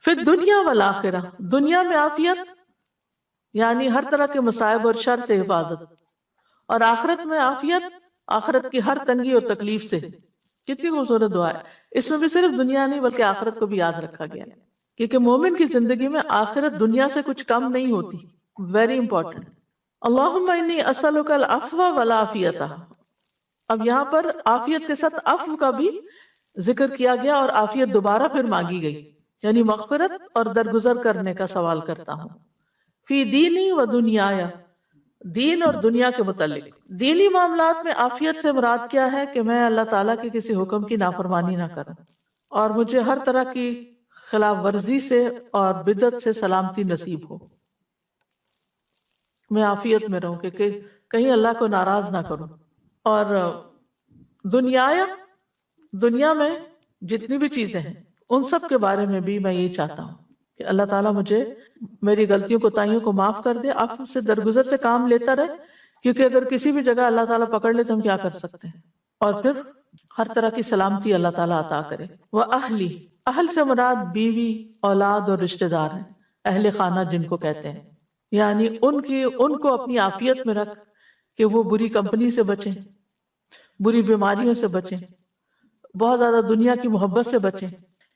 Speaker 1: پھر دنیا والآخرہ، دنیا میں عافیت یعنی ہر طرح کے مصائب اور شر سے حفاظت، اور آخرت میں عافیت آخرت کی ہر تنگی اور تکلیف سے. کتنی خوبصورت دعا ہے. اس میں بھی صرف دنیا نہیں بلکہ آخرت کو بھی یاد رکھا گیا ہے، کیونکہ مومن کی زندگی میں آخرت دنیا سے کچھ کم نہیں ہوتی. Very important. اللہم انی اسألک العفو والعافیۃ. اب یہاں پر عافیت کے ساتھ عفو کا بھی ذکر کیا گیا اور عافیت دوبارہ پھر مانگی گئی، یعنی مغفرت اور درگزر کرنے کا سوال کرتا ہوں. فی دینی و دنیایا، دین اور دنیا کے متعلق. دینی معاملات میں عافیت سے مراد کیا ہے کہ میں اللہ تعالیٰ کے کسی حکم کی نافرمانی نہ کروں، اور مجھے ہر طرح کی خلاف ورزی سے اور بدعت سے سلامتی نصیب ہو. میں عافیت میں رہوں کہ کہیں اللہ کو ناراض نہ کروں. اور دنیا میں جتنی بھی چیزیں ہیں ان سب کے بارے میں بھی میں یہ چاہتا ہوں کہ اللہ تعالیٰ مجھے میری غلطیوں کوتاہیوں کو معاف کر دے، عفو سے درگزر سے کام لیتا رہے، کیونکہ اگر کسی بھی جگہ اللہ تعالیٰ پکڑ لے تو ہم کیا کر سکتے ہیں، اور پھر ہر طرح کی سلامتی اللہ تعالیٰ عطا کرے۔ وہ اہلی، اہل سے مراد بیوی، اولاد اور رشتہ دار ہیں، اہل خانہ جن کو کہتے ہیں، یعنی ان کو اپنی عافیت میں رکھ کہ وہ بری کمپنی سے بچیں، بری بیماریوں سے بچیں، بہت زیادہ دنیا کی محبت سے بچیں،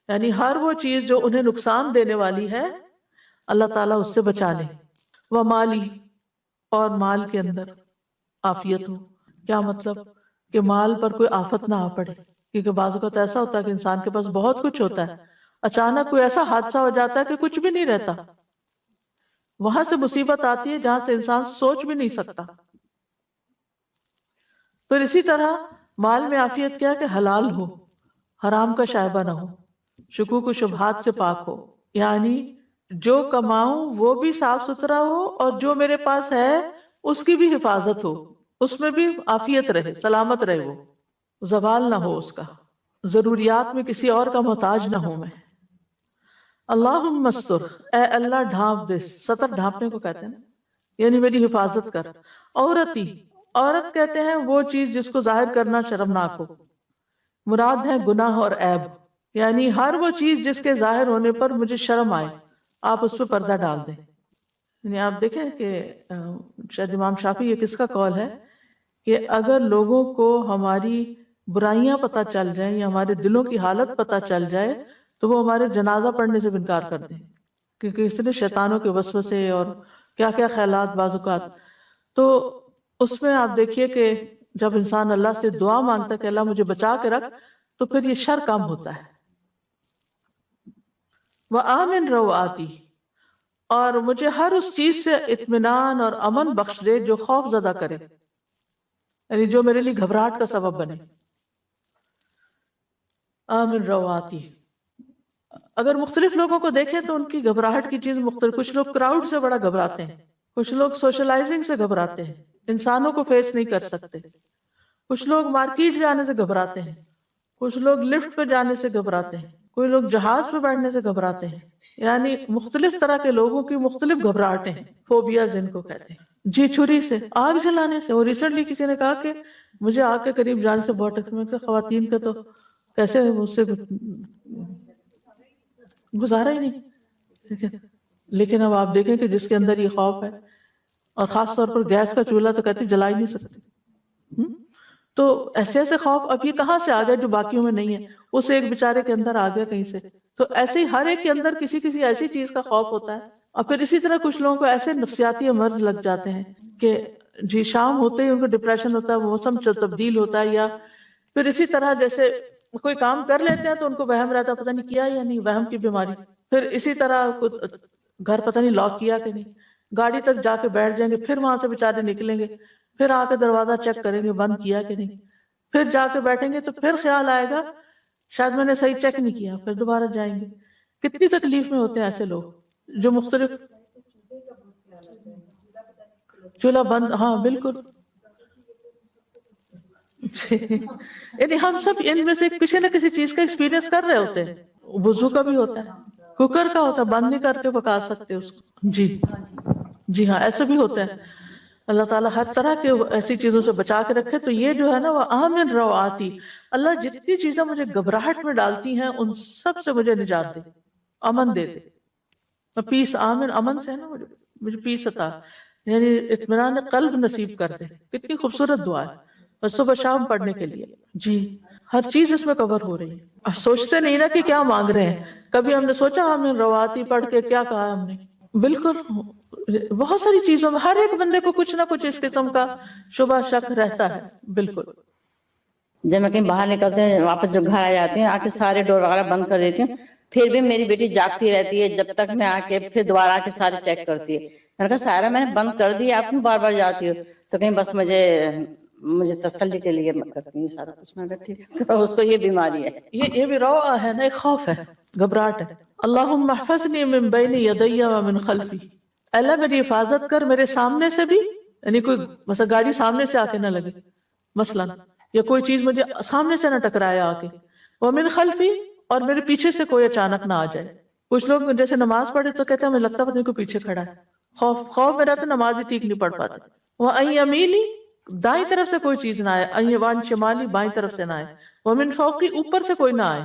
Speaker 1: یعنی ہر وہ چیز جو انہیں نقصان دینے والی ہے اللہ تعالیٰ اس سے بچا لے۔ وہ مالی، اور مال کے اندر عافیت ہو۔ کیا مطلب؟ کہ مال پر کوئی آفت نہ آ پڑے، کیونکہ بعض اوقات ایسا ہوتا ہے کہ انسان کے پاس بہت کچھ ہوتا ہے، اچانک کوئی ایسا حادثہ ہو جاتا ہے کہ کچھ بھی نہیں رہتا، وہاں سے مصیبت آتی ہے جہاں سے انسان سوچ بھی نہیں سکتا۔ پھر اسی طرح مال میں عافیت کیا کہ حلال ہو، حرام کا شائبہ نہ ہو، شکوک و شبہات سے پاک ہو، یعنی جو کماؤں وہ بھی صاف ستھرا ہو اور جو میرے پاس ہے اس کی بھی حفاظت ہو، اس میں بھی عافیت رہے، سلامت رہے، وہ زوال نہ ہو اس کا، ضروریات میں کسی اور کا محتاج نہ ہوں میں۔ اللہم استر، اے اللہ ڈھانپ دے، سطر ڈھانپنے کو کہتے ہیں، یعنی میری حفاظت کر۔ عورتی، عورت کہتے ہیں وہ چیز جس کو ظاہر کرنا شرمناک ہو، مراد ہے گناہ اور عیب، یعنی ہر وہ چیز جس کے ظاہر ہونے پر مجھے شرم آئے آپ اس پہ پردہ ڈال دیں۔ یعنی آپ دیکھیں کہ شاید امام شافعی یہ کس کا قول ہے کہ اگر لوگوں کو ہماری برائیاں پتہ چل جائیں یا ہمارے دلوں کی حالت پتہ چل جائے تو وہ ہمارے جنازہ پڑھنے سے انکار کر دیں، کیونکہ اس نے شیطانوں کے وسوسے اور کیا کیا خیالات بعض اوقات۔ تو اس میں آپ دیکھیے کہ جب انسان اللہ سے دعا مانگتا ہے کہ اللہ مجھے بچا کے رکھ، تو پھر یہ شر کم ہوتا ہے۔ وَآمِن رَوْعَاتِي، اور مجھے ہر اس چیز سے اطمینان اور امن بخش دے جو خوف زدہ کرے، یعنی جو میرے لیے گھبراہٹ کا سبب بنے۔ آمن رواتی، اگر مختلف لوگوں کو دیکھیں تو ان کی گھبراہٹ کی چیز مختلف، کچھ لوگ کراؤڈ سے بڑا گھبراتے ہیں، کچھ لوگ سوشلائزنگ سے گھبراتے ہیں، انسانوں کو فیس نہیں کر سکتے، کچھ لوگ مارکیٹ جانے سے گھبراتے ہیں، کچھ لوگ لفٹ پہ جانے سے گھبراتے ہیں، کوئی لوگ جہاز پہ بیٹھنے سے گھبراتے ہیں، یعنی مختلف طرح کے لوگوں کی مختلف گھبراہٹیں ہیں، فوبیاز ان کو کہتے ہیں۔ جی چھری سے، آگ جلانے سے، اور ریسنٹلی کسی نے کہا کہ مجھے آگ کے قریب جانے سے بہت ڈر، میں کہا خواتین کا تو کیسے اس سے گزارا ہی نہیں، لیکن اب آپ دیکھیں کہ جس کے اندر یہ خوف ہے، اور خاص طور پر گیس کا چولہا تو کہتے جلا ہی نہیں سکتے، تو ایسے ایسے خوف اب یہ کہاں سے آ گئے جو باقیوں میں نہیں ہے، اس ایک بیچارے کے اندر آ گیا کہیں سے۔ تو ایسے ہی ہر ایک کے اندر کسی کسی ایسی چیز کا خوف ہوتا ہے، اور پھر اسی طرح کچھ لوگوں کو ایسے نفسیاتی مرض لگ جاتے ہیں کہ جی شام ہوتے ہی ان کو ڈپریشن ہوتا ہے، موسم تبدیل ہوتا ہے، یا پھر اسی طرح جیسے کوئی کام کر لیتے ہیں تو ان کو وہم رہتا ہے پتہ نہیں کیا یا نہیں، وہم کی بیماری۔ پھر اسی طرح گھر پتہ نہیں لاک کیا کہ نہیں، گاڑی تک جا کے بیٹھ جائیں گے، پھر وہاں سے بیچارے نکلیں گے، پھر آ کے دروازہ چیک کریں گے بند کیا کہ نہیں، پھر جا کے بیٹھیں گے تو پھر خیال آئے گا شاید میں نے صحیح چیک نہیں کیا، پھر دوبارہ جائیں گے۔ کتنی تکلیف میں ہوتے ہیں ایسے لوگ جو مختلف چولہا بند، ہاں بالکل، یعنی ہم سب ان میں سے کسی نہ کسی چیز کا ایکسپیرینس کر رہے ہوتے ہیں۔ وضو کا بھی ہوتا ہے، کوکر کا ہوتا ہے، بند نہیں کر کے پکا سکتے اس کو، جی ہاں ایسے بھی ہوتا ہے۔ اللہ تعالیٰ ہر طرح کے ایسی چیزوں سے بچا کے رکھے۔ تو یہ جو ہے نا وہ آمن رواتی، اللہ جتنی چیزیں مجھے گھبراہٹ میں ڈالتی ہیں ان سب سے مجھے نجات دے، امن دے دے۔ پیس، آمن امن سے ہے نا، مجھے پیس عطا، یعنی اطمینان قلب نصیب کر دے۔ کتنی خوبصورت دعا ہے، اور صبح شام پڑھنے کے لیے جی ہر چیز اس میں کور ہو رہی ہے۔ اب سوچتے نہیں نا کہ کیا مانگ رہے ہیں، کبھی ہم نے سوچا آمن رواتی پڑھ کے کیا کہا ہم نے؟ بالکل بہت ساری چیزوں میں ہر ایک بندے کو کچھ نہ کچھ اس قسم کا شبہ شک رہتا ہے۔ بالکل
Speaker 4: جب میں کہیں باہر نکلتے ہیں واپس جب گھر آ جاتے ہیں، آ کے سارے ڈور وغیرہ بند کر دیتی ہوں، پھر بھی میری بیٹی جاگتی رہتی ہے جب تک میں آ کے پھر دوبارہ آ کے سارے چیک کرتی ہے۔ میں نے کہا سارا میں نے بند کر دیا، آپ کیوں بار بار جاتی ہو؟ تو کہیں بس مجھے تسلی کے لیے میں کرتی ہوں سارا کچھ۔ میں کہا ٹھیک ہے، اس کو یہ بیماری ہے،
Speaker 1: یہ بھی روعہ ہے نا، ایک خوف ہے، گھبراہٹ ہے۔ اللہم احفظنی من بین یدی ومن خلفی، اللہ میری حفاظت کر میرے سامنے سے بھی، یعنی کوئی مثلا گاڑی سامنے سے آ کے نہ لگے مثلا، یا کوئی چیز مجھے سامنے سے نہ ٹکرائے آ کے، ومن خلفی، اور میرے پیچھے سے کوئی اچانک نہ آ جائے، کچھ لوگ جیسے نماز پڑھے تو کہتے ہیں ہمیں لگتا پتہ نہیں کوئی پیچھے کھڑا ہے، خوف میں رہتا نماز ہی ٹھیک نہیں پڑھ پاتے. وَأَن يَمِينِي دائیں طرف سے کوئی چیز نہ آئے، وَعَن شِمَالِي بائیں طرف سے نہ آئے، وَمِن فَوْقِي اوپر سے کوئی نہ آئے.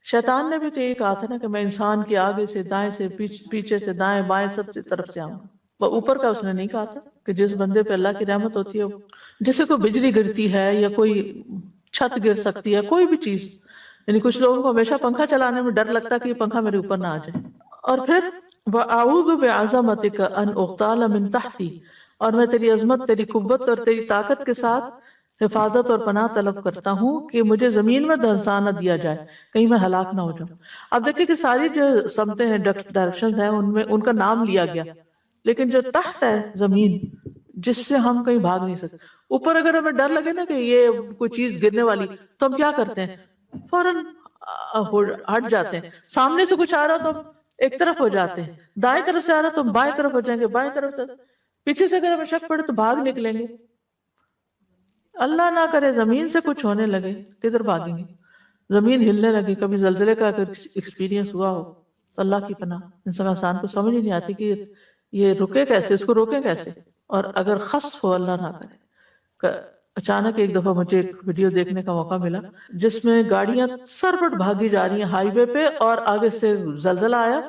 Speaker 1: شیطان نے بھی تو یہ کہا تھا نا کہ میں انسان کے آگے سے دائیں سے پیچھے سے دائیں بائیں سب سے طرف سے آؤں. وہ اوپر کا اس نے نہیں کہا تھا کہ جس بندے پہ اللہ کی رحمت ہوتی ہے، جسے کوئی بجلی گرتی ہے یا کوئی چھت گر سکتی ہے، کوئی بھی چیز. یعنی کچھ لوگوں کو ہمیشہ پنکھا چلانے میں ڈر لگتا کہ یہ پنکھا میرے اوپر نہ آ جائے. اور پھر وَأَعُوذُ بِعَظَمَتِكَ أَنْ أُغْتَالَ مِنْ تَحْتِي، اور میں تیری عظمت، تیری قوت اور تیری طاقت کے ساتھ حفاظت اور پناہ طلب کرتا ہوں کہ مجھے زمین میں دھنسا نہ دیا جائے، کہیں میں ہلاک نہ ہو جاؤں. اب دیکھیں کہ ساری جو سمتیں ہیں، ڈائریکشنز ہیں، ان میں ان کا نام لیا گیا، لیکن جو تحت ہے زمین جس سے ہم کہیں بھاگ نہیں سکتے. اوپر اگر ہمیں ڈر لگے نا کہ یہ کوئی چیز گرنے والی، تو ہم کیا کرتے ہیں؟ فوراً ہٹ جاتے ہیں. سامنے سے کچھ آ رہا تو ہم ایک طرف ہو جاتے ہیں، دائیں طرف سے آ رہا تو ہم بائیں طرف ہو جائیں گے، بائیں طرف سے پیچھے سے اگر ہمیں شک پڑے تو بھاگ نکلیں گے. اللہ نہ کرے زمین سے کچھ ہونے لگے، کدھر بھاگیں گے؟ زمین ہلنے لگے، کبھی زلزلے کا اگر ایکسپیرینس ہوا ہو تو اللہ کی پناہ، انسان کو سمجھ ہی نہیں آتی کہ یہ رکے کیسے، اس کو روکیں کیسے. اور اگر خسف ہو، اللہ نہ کرے، اچانک ایک دفعہ مجھے ایک ویڈیو دیکھنے کا موقع ملا جس میں گاڑیاں سرپٹ بھاگی جا رہی ہیں ہائی وے پہ، اور آگے سے زلزلہ آیا،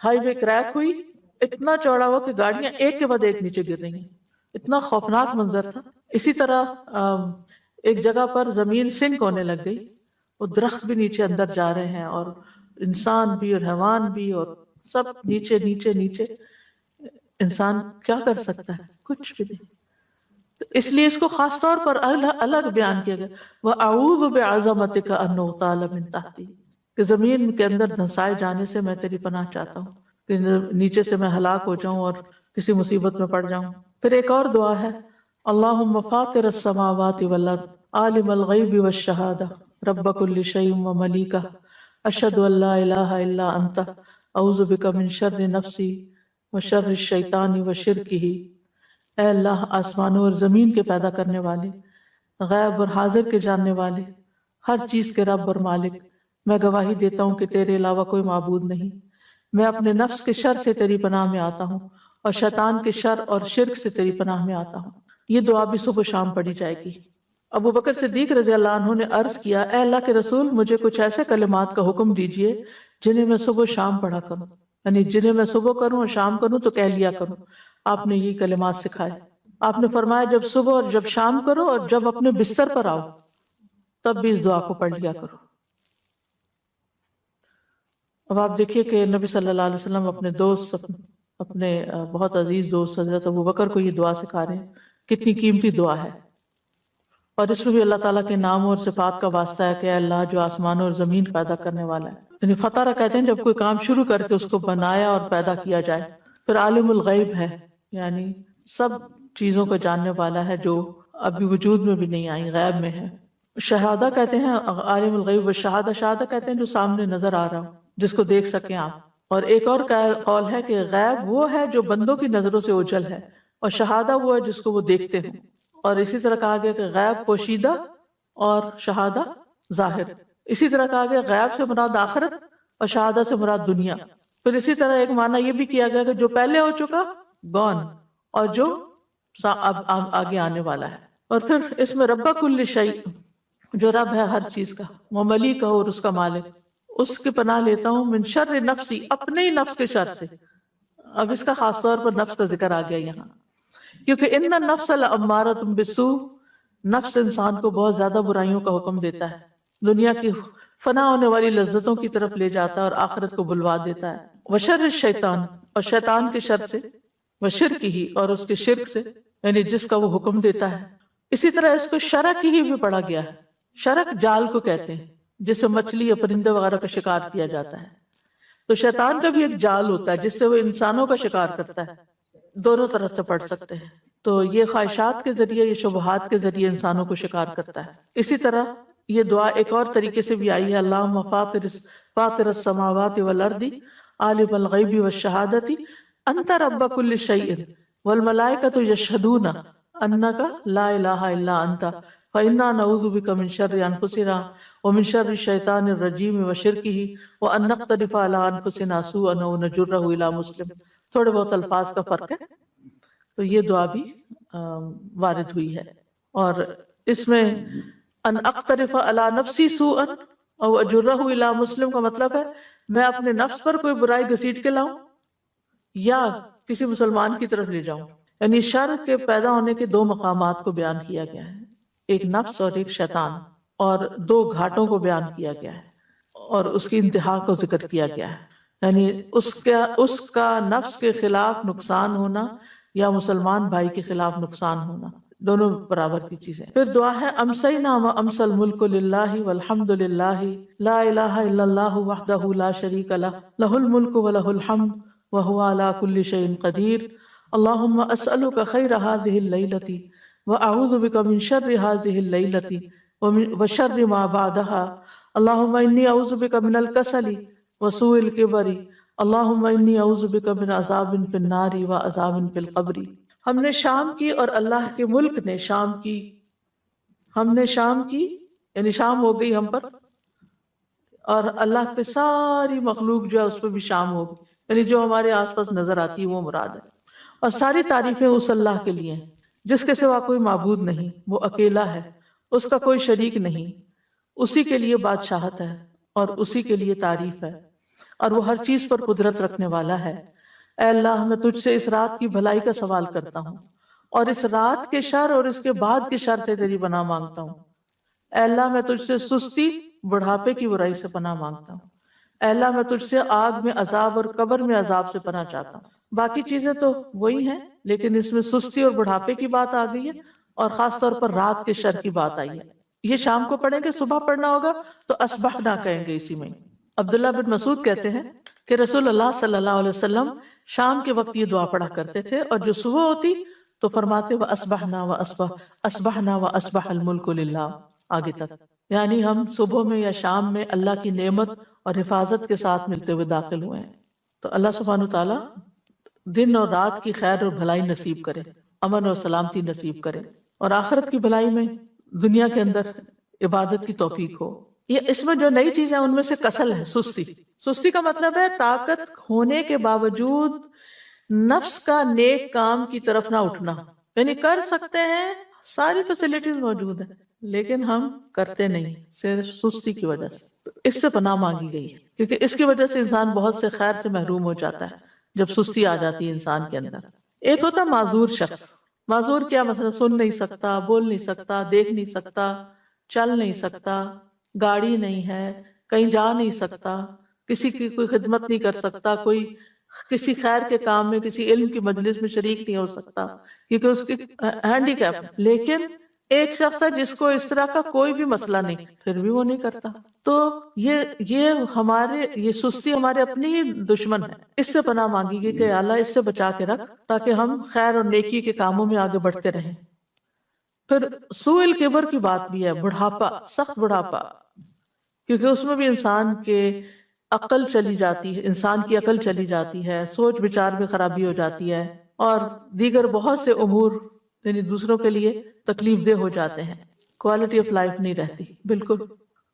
Speaker 1: ہائی وے کریک ہوئی، اتنا چوڑا ہوا کہ گاڑیاں ایک کے بعد ایک نیچے گر رہی ہیں. اتنا خوفناک منظر تھا. اسی طرح ایک جگہ پر زمین سنک ہونے لگ گئی، وہ درخت بھی نیچے اندر جا رہے ہیں، اور انسان بھی اور حیوان بھی، اور سب نیچے نیچے نیچے. انسان کیا کر سکتا ہے؟ کچھ بھی نہیں. تو اس لیے اس کو خاص طور پر الگ بیان کیا گیا، وَأَعُوذُ بِعَظَمَتِكَ أَنْ أُغْتَالَ مِنْ تَحْتِي، کہ زمین کے اندر دھنسائے جانے سے میں تیری پناہ چاہتا ہوں کہ نیچے سے میں ہلاک ہو جاؤں اور کسی مصیبت میں پڑ جاؤں. پھر ایک اور دعا ہے، اللہم فاطر السماوات والارض عالم الغیب والشہادہ رب کل شیء وملیکہ اشہد ان لا الہ الا انت اعوذ بک من شر نفسی وشر الشیطان وشرکہ. اے اللہ، آسمانوں اور زمین کے پیدا کرنے والے، غیب اور حاضر کے جاننے والے، ہر چیز کے رب اور مالک، میں گواہی دیتا ہوں کہ تیرے علاوہ کوئی معبود نہیں. میں اپنے نفس کے شر سے تیری پناہ میں آتا ہوں اور شیطان کے شر اور شرک سے تیری پناہ میں آتا ہوں. یہ دعا بھی صبح و شام پڑھی جائے گی. ابو بکر صدیق رضی اللہ عنہ نے عرض کیا، اے اللہ کے رسول، مجھے کچھ ایسے کلمات کا حکم دیجئے جنہیں میں صبح و شام پڑھا کروں، یعنی جنہیں میں صبح کروں اور شام کروں تو کہہ لیا کروں. آپ نے یہ کلمات سکھائے. آپ نے فرمایا جب صبح اور جب شام کرو اور جب اپنے بستر پر آؤ تب بھی اس دعا کو پڑھ لیا کرو. اب آپ دیکھیے کہ نبی صلی اللہ علیہ وسلم اپنے دوست، اپنے بہت عزیز دوست حضرت ابو بکر کو یہ دعا سکھا رہے ہیں. کتنی قیمتی دعا ہے، اور اس میں بھی اللہ تعالیٰ کے ناموں اور صفات کا واسطہ ہے کہ اے اللہ جو آسمانوں اور زمین پیدا کرنے والا ہے. یعنی فطرہ کہتے ہیں جب کوئی کام شروع کر کے اس کو بنایا اور پیدا کیا جائے. پھر عالم الغیب ہے، یعنی سب چیزوں کو جاننے والا ہے جو ابھی وجود میں بھی نہیں آئی، غیب میں ہے. شہادہ کہتے ہیں، عالم الغیب والشہادہ، شہادہ کہتے ہیں جو سامنے نظر آ رہا ہو، جس کو دیکھ سکیں آپ. اور ایک اور قول ہے کہ غیب وہ ہے جو بندوں کی نظروں سے اوجھل ہے، اور شہادہ وہ ہے جس کو وہ دیکھتے ہوں. اور اسی طرح کہا گیا کہ غیب پوشیدہ اور شہادہ ظاہر. اسی طرح کہا گیا غیب سے مراد آخرت اور شہادہ سے مراد دنیا. پھر اسی طرح ایک معنی یہ بھی کیا گیا کہ جو پہلے ہو چکا گون، اور جو اب آگے آنے والا ہے. اور پھر اس میں رب کل شیء، جو رب ہے ہر چیز کا، وہ ملیک ہو اور اس کا مالک، اس کی پناہ لیتا ہوں من شر نفسی، اپنے ہی نفس کے شر سے. اب اس کا خاص طور پر نفس کا ذکر آ گیا یہاں، کیونکہ ان النفس لامارۃ بالسوء، نفس انسان کو بہت زیادہ برائیوں کا حکم دیتا ہے، دنیا کی فنا ہونے والی لذتوں کی طرف لے جاتا ہے اور آخرت کو بلوا دیتا ہے. وشر الشیطان، اور شیطان کے شر سے، وشرک ہی، اور اس کے شرک سے، یعنی جس کا وہ حکم دیتا ہے. اسی طرح اس کو شرک ہی بھی پڑھا گیا ہے. شرک جال کو کہتے ہیں جس سے مچھلی یا پرندے وغیرہ کا شکار کیا جاتا ہے. تو شیطان کا بھی ایک جال ہوتا ہے جس سے وہ انسانوں کا شکار کرتا ہے. دونوں طرف سے پڑھ سکتے ہیں. تو یہ خواہشات کے ذریعے، یہ شبہات کے ذریعے انسانوں کو شکار کرتا ہے. اسی طرح یہ دعا ایک اور طریقے سے بھی آئی ہے، اللہم فاطر السماوات والارض عالم الغیب والشہادۃ انت رب کل شیء والملائکۃ یشہدون انک لا الہ الا انت فإنا نعوذ بك من شر أنفسنا ومن شر الشيطان الرجيم وشركه وأن نقترف على أنفسنا سوءا أو نجره إلى مسلم. تھوڑے بہت الفاظ کا فرق ہے. تو یہ دعا بھی وارد ہوئی ہے. اور اس میں ان اقترف علی نفسی سوءا او اجرہ الی مسلم کا مطلب ہے میں اپنے نفس پر کوئی برائی گھسیٹ کے لاؤں یا کسی مسلمان کی طرف لے جاؤں. یعنی شر کے پیدا ہونے کے دو مقامات کو بیان کیا گیا ہے, ایک نفس اور ایک شیطان, اور دو گھاٹوں کو بیان کیا گیا ہے اور اس کی انتہا کو ذکر کیا گیا ہے. یعنی اس کا نفس کے خلاف نقصان ہونا یا مسلمان بھائی کے خلاف نقصان ہونا, دونوں برابر کی چیزیں. پھر دعا ہے امسینا و امسل ملک للہ والحمد للہ لا الہ الا اللہ وحدہ لا شریک لہ لہ الملک و لہ الحمد وہو علی کل شیء قدیر. اللہم اسألک خیر هذه اللیلۃ واعوذ بک من شر هذه اللیلۃ وشر ما بعدها. اللہم انی اعوذ بک من الکسل وسوء الکبر. اللہم انی اعوذ بک من عذاب فی النار وعذاب فی القبر. ہم نے شام کی اور اللہ کے ملک نے شام کی, ہم نے شام کی یعنی شام ہو گئی ہم پر, اور اللہ کے ساری مخلوق جو ہے اس پہ بھی شام ہوگی, یعنی جو ہمارے آس پاس نظر آتی ہے وہ مراد ہے. اور ساری تعریفیں اس اللہ کے لیے ہیں جس کے سوا کوئی معبود نہیں, وہ اکیلا ہے, اس کا کوئی شریک نہیں, اسی کے لیے بادشاہت ہے اور اسی کے لیے تعریف ہے, اور وہ ہر چیز پر قدرت رکھنے والا ہے. اے اللہ میں تجھ سے اس رات کی بھلائی کا سوال کرتا ہوں اور اس رات کے شر اور اس کے بعد کے شر سے تیری پناہ مانگتا ہوں. اے اللہ میں تجھ سے سستی بڑھاپے کی برائی سے پناہ مانگتا ہوں. اے اللہ میں تجھ سے آگ میں عذاب اور قبر میں عذاب سے پناہ چاہتا ہوں. باقی چیزیں تو وہی ہیں لیکن اس میں سستی اور بڑھاپے کی بات آ گئی ہے اور خاص طور پر رات کے شر کی بات آئی ہے. یہ شام کو پڑھیں گے, صبح پڑھنا ہوگا تو اصبحنا کہیں گے اسی میں. عبداللہ بن مسعود کہتے ہیں کہ رسول اللہ صلی اللہ علیہ وسلم شام کے وقت یہ دعا پڑھا کرتے تھے, اور جو صبح ہوتی تو فرماتے اصبحنا و اصبح الملک للہ آگے تک. یعنی ہم صبح میں یا شام میں اللہ کی نعمت اور حفاظت کے ساتھ ملتے ہوئے داخل ہوئے ہیں. تو اللہ سبحانہ تعالیٰ دن اور رات کی خیر اور بھلائی نصیب کرے, امن اور سلامتی نصیب کرے, اور آخرت کی بھلائی میں دنیا کے اندر عبادت کی توفیق ہو. یہ اس میں جو نئی چیزیں ان میں سے کسل ہے, سستی. سستی کا مطلب ہے طاقت ہونے کے باوجود نفس کا نیک کام کی طرف نہ اٹھنا. یعنی کر سکتے ہیں, ساری فیسلٹیز موجود ہیں, لیکن ہم کرتے نہیں صرف سستی کی وجہ سے. اس سے پناہ مانگی گئی ہے کیونکہ اس کی وجہ سے انسان بہت سے خیر سے محروم ہو جاتا ہے جب سستی آ جاتی ہے انسان کے اندر. ایک ہوتا معذور شخص. معذور کیا مثلا سن نہیں سکتا, بول نہیں سکتا, دیکھ نہیں سکتا, چل نہیں سکتا, گاڑی نہیں ہے, کہیں جا نہیں سکتا, کسی کی کوئی خدمت نہیں کر سکتا, کوئی کسی خیر کے کام میں کسی علم کی مجلس میں شریک نہیں ہو سکتا کیونکہ اس کی ہینڈی کیپ. لیکن ایک شخص ہے جس کو اس طرح کا کوئی بھی مسئلہ نہیں, پھر بھی وہ نہیں کرتا. تو یہ سستی ہمارے اپنی ہی دشمن ہے. اس سے پناہ مانگی گئی کہ اللہ اس سے بچا کے رکھ تاکہ ہم خیر اور نیکی کے کاموں میں آگے بڑھتے رہیں. پھر سوء الکبر کی بات بھی ہے, بڑھاپا, سخت بڑھاپا, کیونکہ اس میں بھی انسان کی عقل چلی جاتی ہے, سوچ بچار میں خرابی ہو جاتی ہے, اور دیگر بہت سے امور یعنی دوسروں کے لیے تکلیف دہ ہو جاتے ہیں. کوالٹی آف لائف نہیں رہتی بالکل.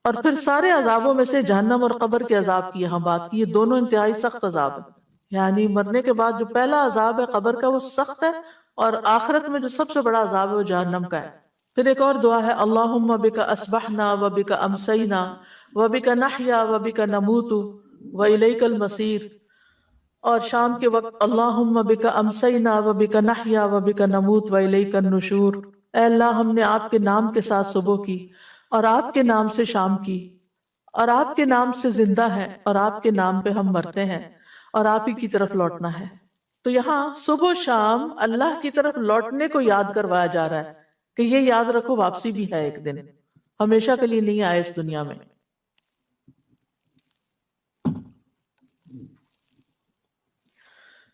Speaker 1: اور پھر سارے عذابوں میں سے جہنم اور قبر کے عذاب کی یہاں بات کی. یہ دونوں انتہائی سخت عذاب ہیں. یعنی مرنے کے بعد جو پہلا عذاب ہے قبر کا وہ سخت ہے, اور آخرت میں جو سب سے بڑا عذاب ہے وہ جہنم کا ہے. پھر ایک اور دعا ہے اللہم بک اصبحنا و بک امسینا و بک نحیا و بک نموت و الیک المصیر. اور شام کے وقت اللہم بک امسینا و بک نحیا و بک نموت و الیک النشور. اے اللہ ہم نے آپ کے نام کے ساتھ صبح کی, اور آپ کے نام سے شام کی, اور آپ کے نام سے زندہ ہے, اور آپ کے نام پہ ہم مرتے ہیں, اور آپ ہی کی طرف لوٹنا ہے. تو یہاں صبح شام اللہ کی طرف لوٹنے کو یاد کروایا جا رہا ہے کہ یہ یاد رکھو واپسی بھی ہے ایک دن, ہمیشہ کے لیے نہیں آئے اس دنیا میں.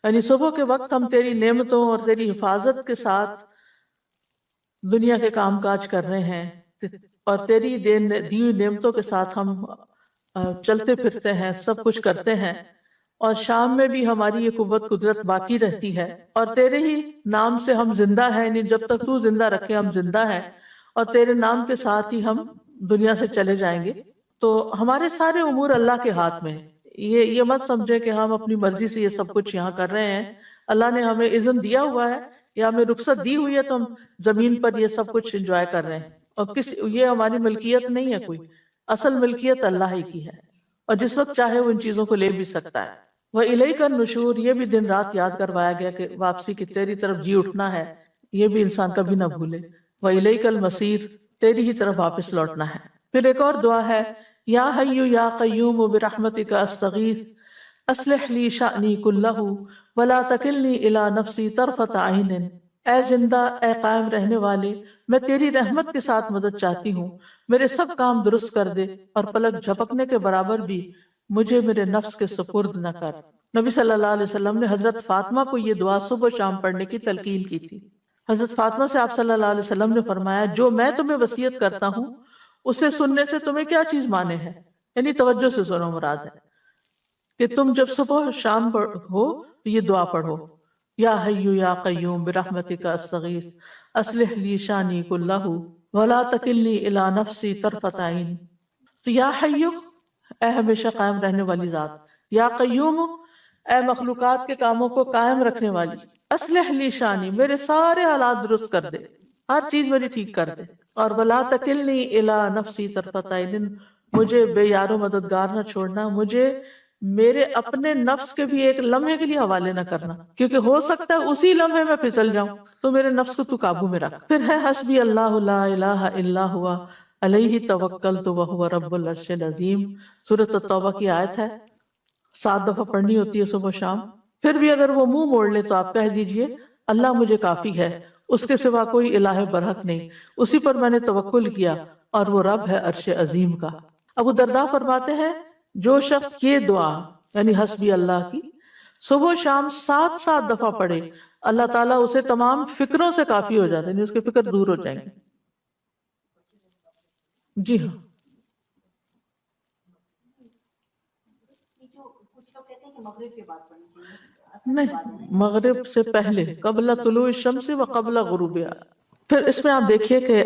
Speaker 1: یعنی صبح کے وقت ہم تیری نعمتوں اور تیری حفاظت کے ساتھ دنیا کے کام کاج کر رہے ہیں, اور تیری دی ہوئی نعمتوں کے ساتھ ہم چلتے پھرتے ہیں, سب کچھ کرتے ہیں, اور شام میں بھی ہماری یہ قوت قدرت باقی رہتی ہے, اور تیرے ہی نام سے ہم زندہ ہیں, یعنی جب تک تو زندہ رکھے ہم زندہ ہیں, اور تیرے نام کے ساتھ ہی ہم دنیا سے چلے جائیں گے. تو ہمارے سارے امور اللہ کے ہاتھ میں ہیں. یہ مت سمجھے کہ ہم اپنی مرضی سے یہ سب کچھ یہاں کر رہے ہیں. اللہ نے ہمیں اذن دیا ہوا ہے یا ہمیں رخصت دی ہوئی ہے تو ہم زمین پر یہ سب کچھ انجوائے کر رہے ہیں. اور یہ ہماری ملکیت نہیں ہے کوئی، اصل ملکیت اللہ ہی کی ہے، اور جس وقت چاہے وہ ان چیزوں کو لے بھی سکتا ہے. وَإِلَيْكَ النُّشُورُ، یہ بھی دن رات یاد کروایا گیا کہ واپسی کی تیری طرف جی اٹھنا ہے، یہ بھی انسان کبھی نہ بھولے. وَإِلَيْكَ الْمَصِيرُ، تیری ہی طرف واپس لوٹنا ہے. پھر ایک اور دعا ہے، یا حیّ یا قیوم برحمتک استغیث اصلح لی شأنی کلہ ولا تکلنی الی نفسی طرفۃ عین. اے زندہ، اے قائم رہنے والے، میں تیری رحمت کے ساتھ مدد چاہتی ہوں، میرے سب کام درست کر دے اور پلک جھپکنے کے برابر بھی مجھے میرے نفس کے سپرد نہ کر. نبی صلی اللہ علیہ وسلم نے حضرت فاطمہ کو یہ دعا صبح و شام پڑھنے کی تلقین کی تھی. حضرت فاطمہ سے آپ صلی اللہ علیہ وسلم نے فرمایا، جو میں تمہیں وصیت کرتا ہوں اسے سننے سے تمہیں کیا چیز مانے ہے، یعنی توجہ سے سنو مراد ہے کہ تم جب صبح شام ہو تو یہ دعا پڑھو، یا حی یا قیوم برحمتک استغیث اصلح لی شانی کلہ ولا تکلنی الی نفسی طرفۃ عین. تو یا حی، اے ہمیشہ قائم رہنے والی ذات، یا قیوم، اے مخلوقات کے کاموں کو قائم رکھنے والی، اصلح لی شانی، میرے سارے حالات درست کر دے، ہر چیز میری ٹھیک کر دے، اور ولا تکلنی الی نفسی طرفۃ عین، مجھے بے یار و مددگار نہ چھوڑنا، مجھے میرے اپنے نفس کے بھی ایک لمحے کے لیے حوالے نہ کرنا، کیونکہ ہو سکتا ہے اسی لمحے میں پھسل جاؤں، تو میرے نفس کو تو قابو میں رکھ. پھر ہے حسبی اللہ لا الہ الا ہوا علیہ توکلت وہو رب العرش العظیم. سورۃ التوبہ کی آیت ہے، 7 دفعہ پڑھنی ہوتی ہے صبح شام. پھر بھی اگر وہ منہ موڑ لے تو آپ کہہ دیجئے، اللہ مجھے کافی ہے، اس کے سوا کوئی الہ برحق نہیں، اسی پر میں نے توکل کیا اور وہ رب ہے عرش عظیم کا. ابو درداء فرماتے ہیں، جو شخص یہ دعا یعنی حسبی اللہ کی صبح و شام 7 دفعہ پڑھے، اللہ تعالیٰ اسے تمام فکروں سے کافی ہو جاتا ہے، یعنی اس کے فکر دور ہو جائیں گے. جی ہاں، نہیں، مغرب سے پہلے، قبل طلوع الشمس و قبل غروبها. پھر اس میں آپ دیکھیے کہ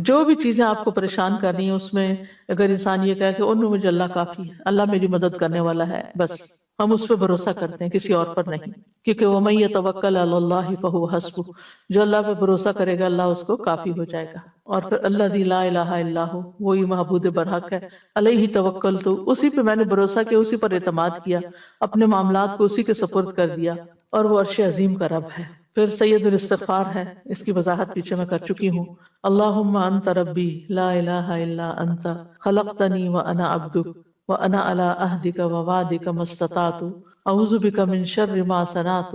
Speaker 1: جو بھی چیزیں آپ کو پریشان کر رہی ہیں اس میں اگر انسان یہ کہے کہ ان میں مجھے اللہ کافی ہے، اللہ میری مدد کرنے والا ہے، بس ہم اس پہ بھروسہ کرتے ہیں، کسی اور پر نہیں، کیونکہ وَمَن يَتَوَكَّلْ عَلَى اللَّهِ فَهُوَ حَسْبُهُ، جو اللہ پہ بھروسہ کرے گا اللہ اس کو کافی ہو جائے گا. اور پھر الذی لا الہ الا ہو، وہی معبود برحق ہے، علیہ توکلت، اسی پہ میں نے بھروسہ کیا، اسی پر اعتماد کیا، اپنے معاملات کو اسی کے سپرد کر دیا، اور وہ عرش عظیم کا رب ہے. پھر سید الاستغفار ہے، اس کی وضاحت پیچھے میں کر چکی ہوں. اللہم انت ربی لا الہ الا انت خلقتنی وانا عبدک وانا علی عہدک ووعدک ما استطعت اعوذ بک من شر ما صنعت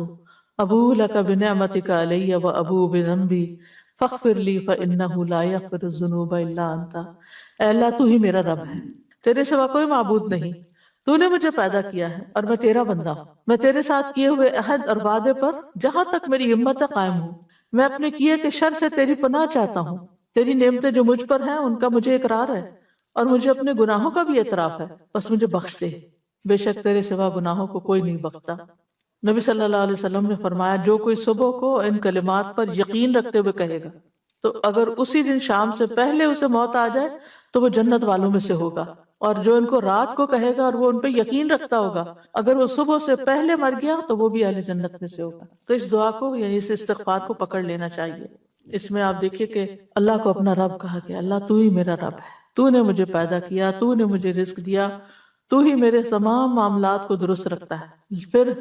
Speaker 1: ابوء لک بنعمتک علی وابوء بذنبی فاغفر لی فانہ لا یغفر الذنوب الا انت. اے اللہ تو ہی میرا رب ہے، تیرے سوا کوئی معبود نہیں، تو نے مجھے پیدا کیا ہے اور میں تیرا بندہ ہوں. میں تیرے ساتھ کیے ہوئے عہد اور وعدے پر جہاں تک میری ہمت ہے قائم ہوں. میں اپنے کیے کے شر سے تیری پناہ چاہتا ہوں. تیری نعمتیں جو مجھ پر ہیں ان کا مجھے اقرار ہے اور مجھے اپنے گناہوں کا بھی اعتراف ہے، بس مجھے بخش دے، بے شک تیرے سوا گناہوں کو کوئی نہیں بخشتا. نبی صلی اللہ علیہ وسلم نے فرمایا، جو کوئی صبح کو ان کلمات پر یقین رکھتے ہوئے کہے گا تو اگر اسی دن شام سے پہلے اسے موت آ جائے تو وہ جنت والوں میں سے ہوگا، اور جو ان کو رات کو کہے گا اور وہ ان پہ یقین رکھتا ہوگا اگر وہ صبح سے پہلے مر گیا تو وہ بھی اہل جنت میں سے ہوگا. تو اس دعا کو یعنی اس استغفار کو پکڑ لینا چاہیے. اس میں آپ دیکھیے کہ اللہ کو اپنا رب کہا گیا، اللہ تو ہی میرا رب ہے، تو نے مجھے پیدا کیا، تو نے مجھے رزق دیا، تو ہی میرے تمام معاملات کو درست رکھتا ہے. پھر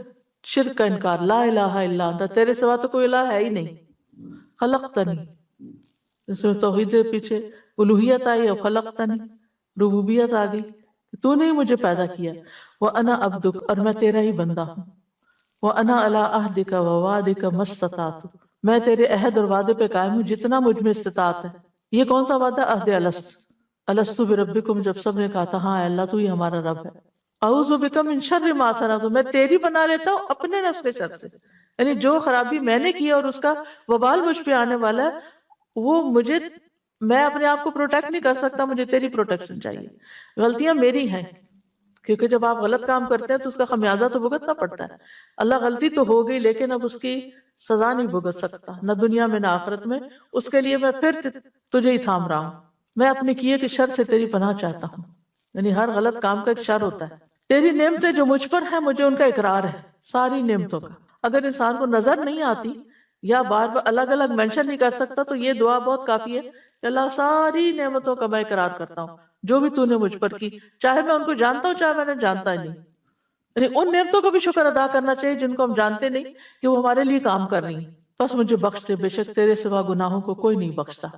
Speaker 1: شرک کا انکار، لا الہ الا انت، تیرے سوا تو کوئی الہ ہے ہی نہیں. خلقتنی، اس میں توحید پیچھے الوہیت آئی اور خلقتنی ربوبیت آ گئی، تو نے ہی مجھے پیدا کیا. وَأَنَا عَبْدُكَ، اور میں تیرا ہی بندہ ہوں. وَأَنَا عَلَىٰ عَهْدِكَ وَوَعْدِكَ مَا اسْتَطَعْتُ، میں تیرے عہد اور وعدے پہ قائم ہوں جتنا مجھ میں استطاعت ہے. یہ کون سا وعدہ؟ عہد الست، الست بربکم، جب سب نے کہا تھا ہاں اللہ تو ہی ہمارا رب ہے. اعوذ بک من شر ما صنعت، میں تیری بنا لیتا ہوں اپنے نفس کے شر سے، یعنی جو خرابی میں نے کی اور اس کا وبال مجھ پہ آنے والا ہے وہ مجھے، میں اپنے آپ کو پروٹیکٹ نہیں کر سکتا، مجھے تیری پروٹیکشن چاہیے. غلطیاں میری ہیں، کیونکہ جب آپ غلط کام کرتے ہیں تو اس کا خمیازہ تو بھگتنا پڑتا ہے. اللہ غلطی تو ہو گئی لیکن اب اس کی سزا نہیں بھگت سکتا، نہ دنیا میں نہ آخرت میں، اس کے لیے میں پھر تجھے ہی تھام رہا ہوں، میں اپنے کیے کے شر سے تیری پناہ چاہتا ہوں۔ یعنی ہر غلط کام کا ایک شر ہوتا ہے۔ تیری نعمتیں جو مجھ پر ہیں مجھے ان کا اقرار ہے، ساری نعمتوں کا۔ اگر انسان کو نظر نہیں آتی یا بار بار الگ الگ مینشن نہیں کر سکتا تو یہ دعا بہت کافی ہے کہ اللہ ساری نعمتوں کا میں اقرار کرتا ہوں جو بھی تو نے مجھ پر کی، چاہے میں ان کو جانتا ہوں چاہے میں نے جانتا ہی نہیں۔ یعنی ان نعمتوں کا بھی شکر ادا کرنا چاہیے جن کو ہم جانتے نہیں کہ وہ ہمارے لیے کام کر رہی ہیں۔ بس مجھے بخش دے، بے شک تیرے سوا گناہوں کو کوئی نہیں بخشتا،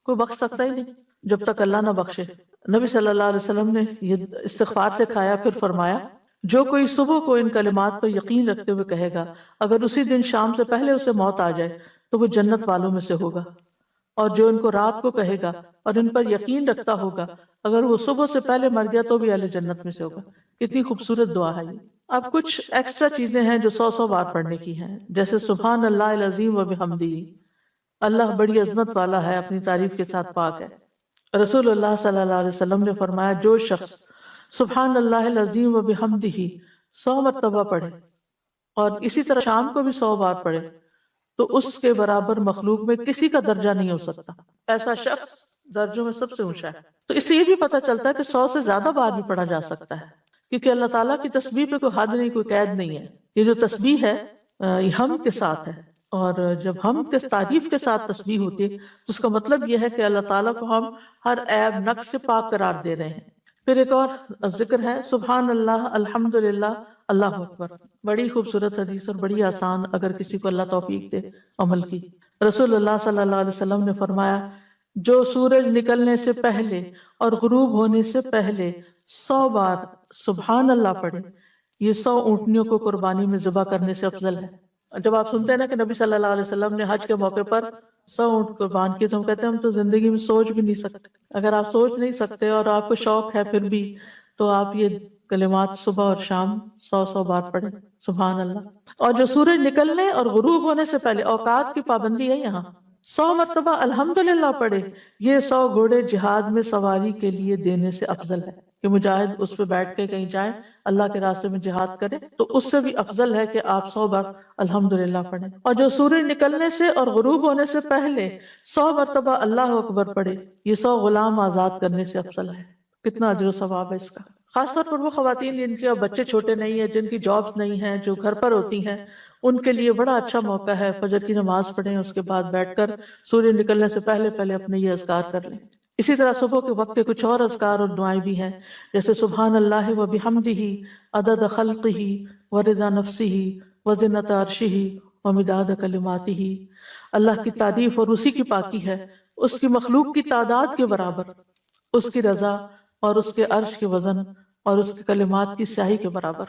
Speaker 1: کوئی بخش سکتا ہی نہیں جب تک اللہ نہ بخشے۔ نبی صلی اللہ علیہ وسلم نے یہ استغفار سے کھایا، پھر فرمایا جو کوئی صبح کو ان کلمات پر یقین رکھتے ہوئے کہے گا، اگر اسی دن شام سے پہلے اسے موت آ جائے تو وہ جنت والوں میں سے ہوگا، اور جو ان کو رات کو کہے گا اور ان پر یقین رکھتا ہوگا، اگر وہ صبح سے پہلے مر گیا تو بھی اہل جنت میں سے ہوگا۔ کتنی خوبصورت دعا ہے یہ۔ اب کچھ ایکسٹرا چیزیں ہیں جو 100 بار پڑھنے کی ہیں، جیسے سبحان اللہ العظیم و بحمدہ، اللہ بڑی عظمت والا ہے، اپنی تعریف کے ساتھ پاک ہے۔ رسول اللہ صلی اللہ علیہ وسلم نے فرمایا جو شخص سبحان اللہ العظیم و بحمدہ 100 مرتبہ پڑھے اور اسی طرح شام کو بھی 100 بار پڑھے تو اس کے برابر مخلوق میں کسی کا درجہ نہیں ہو سکتا۔ ایسا شخص درجوں میں سب سے اونچا ہے۔ تو اس سے یہ بھی پتہ چلتا ہے کہ 100 سے زیادہ بار بھی پڑھا جا سکتا ہے، کیونکہ اللہ تعالیٰ کی تسبیح پہ کوئی حد نہیں، کوئی قید نہیں ہے۔ یہ جو تسبیح ہے یہ حمد کے ساتھ ہے، اور جب حمد کے تعریف کے ساتھ تسبیح ہوتی ہے تو اس کا مطلب یہ ہے کہ اللہ تعالیٰ کو ہم ہر عیب نقص سے پاک قرار دے رہے ہیں۔ پھر ایک اور ذکر ہے سبحان اللہ الحمدللہ اللہ اکبر، بڑی خوبصورت حدیث اور بڑی آسان اگر کسی کو اللہ توفیق دے عمل کی۔ رسول اللہ صلی اللہ علیہ وسلم نے فرمایا جو سورج نکلنے سے پہلے اور غروب ہونے سے پہلے 100 بار سبحان اللہ پڑھے، یہ 100 اونٹنیوں کو قربانی میں ذبح کرنے سے افضل ہے۔ جب آپ سنتے ہیں نا کہ نبی صلی اللہ علیہ وسلم نے حج کے موقع پر 100 اونٹ قربان کیے تو ہم کہتے ہیں ہم تو زندگی میں سوچ بھی نہیں سکتے۔ اگر آپ سوچ نہیں سکتے اور آپ کو شوق ہے پھر بھی، تو آپ یہ کلمات صبح اور شام 100 بار پڑھیں سبحان اللہ۔ اور جو سورج نکلنے اور غروب ہونے سے پہلے، اوقات کی پابندی ہے یہاں، 100 مرتبہ الحمدللہ پڑھے، یہ 100 گھوڑے جہاد میں سواری کے لیے دینے سے افضل ہے کہ مجاہد اس پہ بیٹھ کے کہیں جائیں اللہ کے راستے میں جہاد کرے، تو اس سے بھی افضل ہے کہ آپ 100 بار الحمدللہ پڑھیں۔ اور جو سورج نکلنے سے اور غروب ہونے سے پہلے 100 مرتبہ اللہ اکبر پڑھے، یہ 100 غلام آزاد کرنے سے افضل ہے۔ کتنا اجر و ثواب ہے اس کا۔ خاص طور پر وہ خواتین جن کے بچے چھوٹے نہیں ہیں، جن کی جابز نہیں ہیں، جو گھر پر ہوتی ہیں، ان کے لیے بڑا اچھا موقع ہے فجر کی نماز پڑھیں، اس کے بعد بیٹھ کر سورج نکلنے سے پہلے اپنے یہ اذکار کر لیں۔ اسی طرح صبح کے وقت کے کچھ اور اذکار اور دعائیں بھی ہیں، جیسے سبحان اللہ و بحمدہ عدد خلقہ و رضا نفسہ و زنۃ عرشہ و مداد کلماتہ، اللہ کی تعریف اور اسی کی پاکی ہے، اس کی مخلوق کی تعداد کے برابر، اس کی رضا اور اس کے عرش کے وزن اور اس کے کلمات کی سیاہی کے برابر۔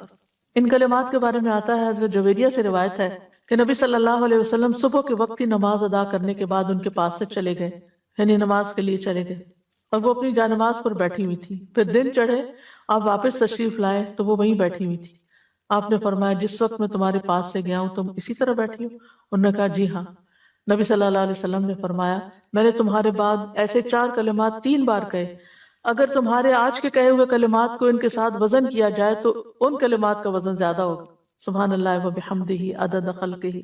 Speaker 1: ان کلمات کے بارے میں آتا ہے، حضرت جویریہ سے روایت ہے کہ نبی صلی اللہ علیہ وسلم صبح کے وقت کی نماز ادا کرنے کے بعد ان کے پاس سے چلے گئے، یعنی نماز کے لیے چلے گئے، اور وہ اپنی جانماز پر بیٹھی ہوئی تھی۔ پھر دن چڑھے، آپ واپس تشریف لائے تو وہ وہیں بیٹھی ہوئی تھی۔ آپ نے فرمایا جس وقت میں تمہارے پاس سے گیا ہوں تم اسی طرح بیٹھی ہو؟ انہوں نے کہا جی ہاں۔ نبی صلی اللہ علیہ وسلم نے فرمایا میں نے تمہارے بعد ایسے 4 کلمات 3 بار کہے، اگر تمہارے آج کے کہے ہوئے کلمات کو ان کے ساتھ وزن کیا جائے تو ان کلمات کا وزن زیادہ ہوگا۔ سبحان اللہ و بحمدہ عدد خلقہ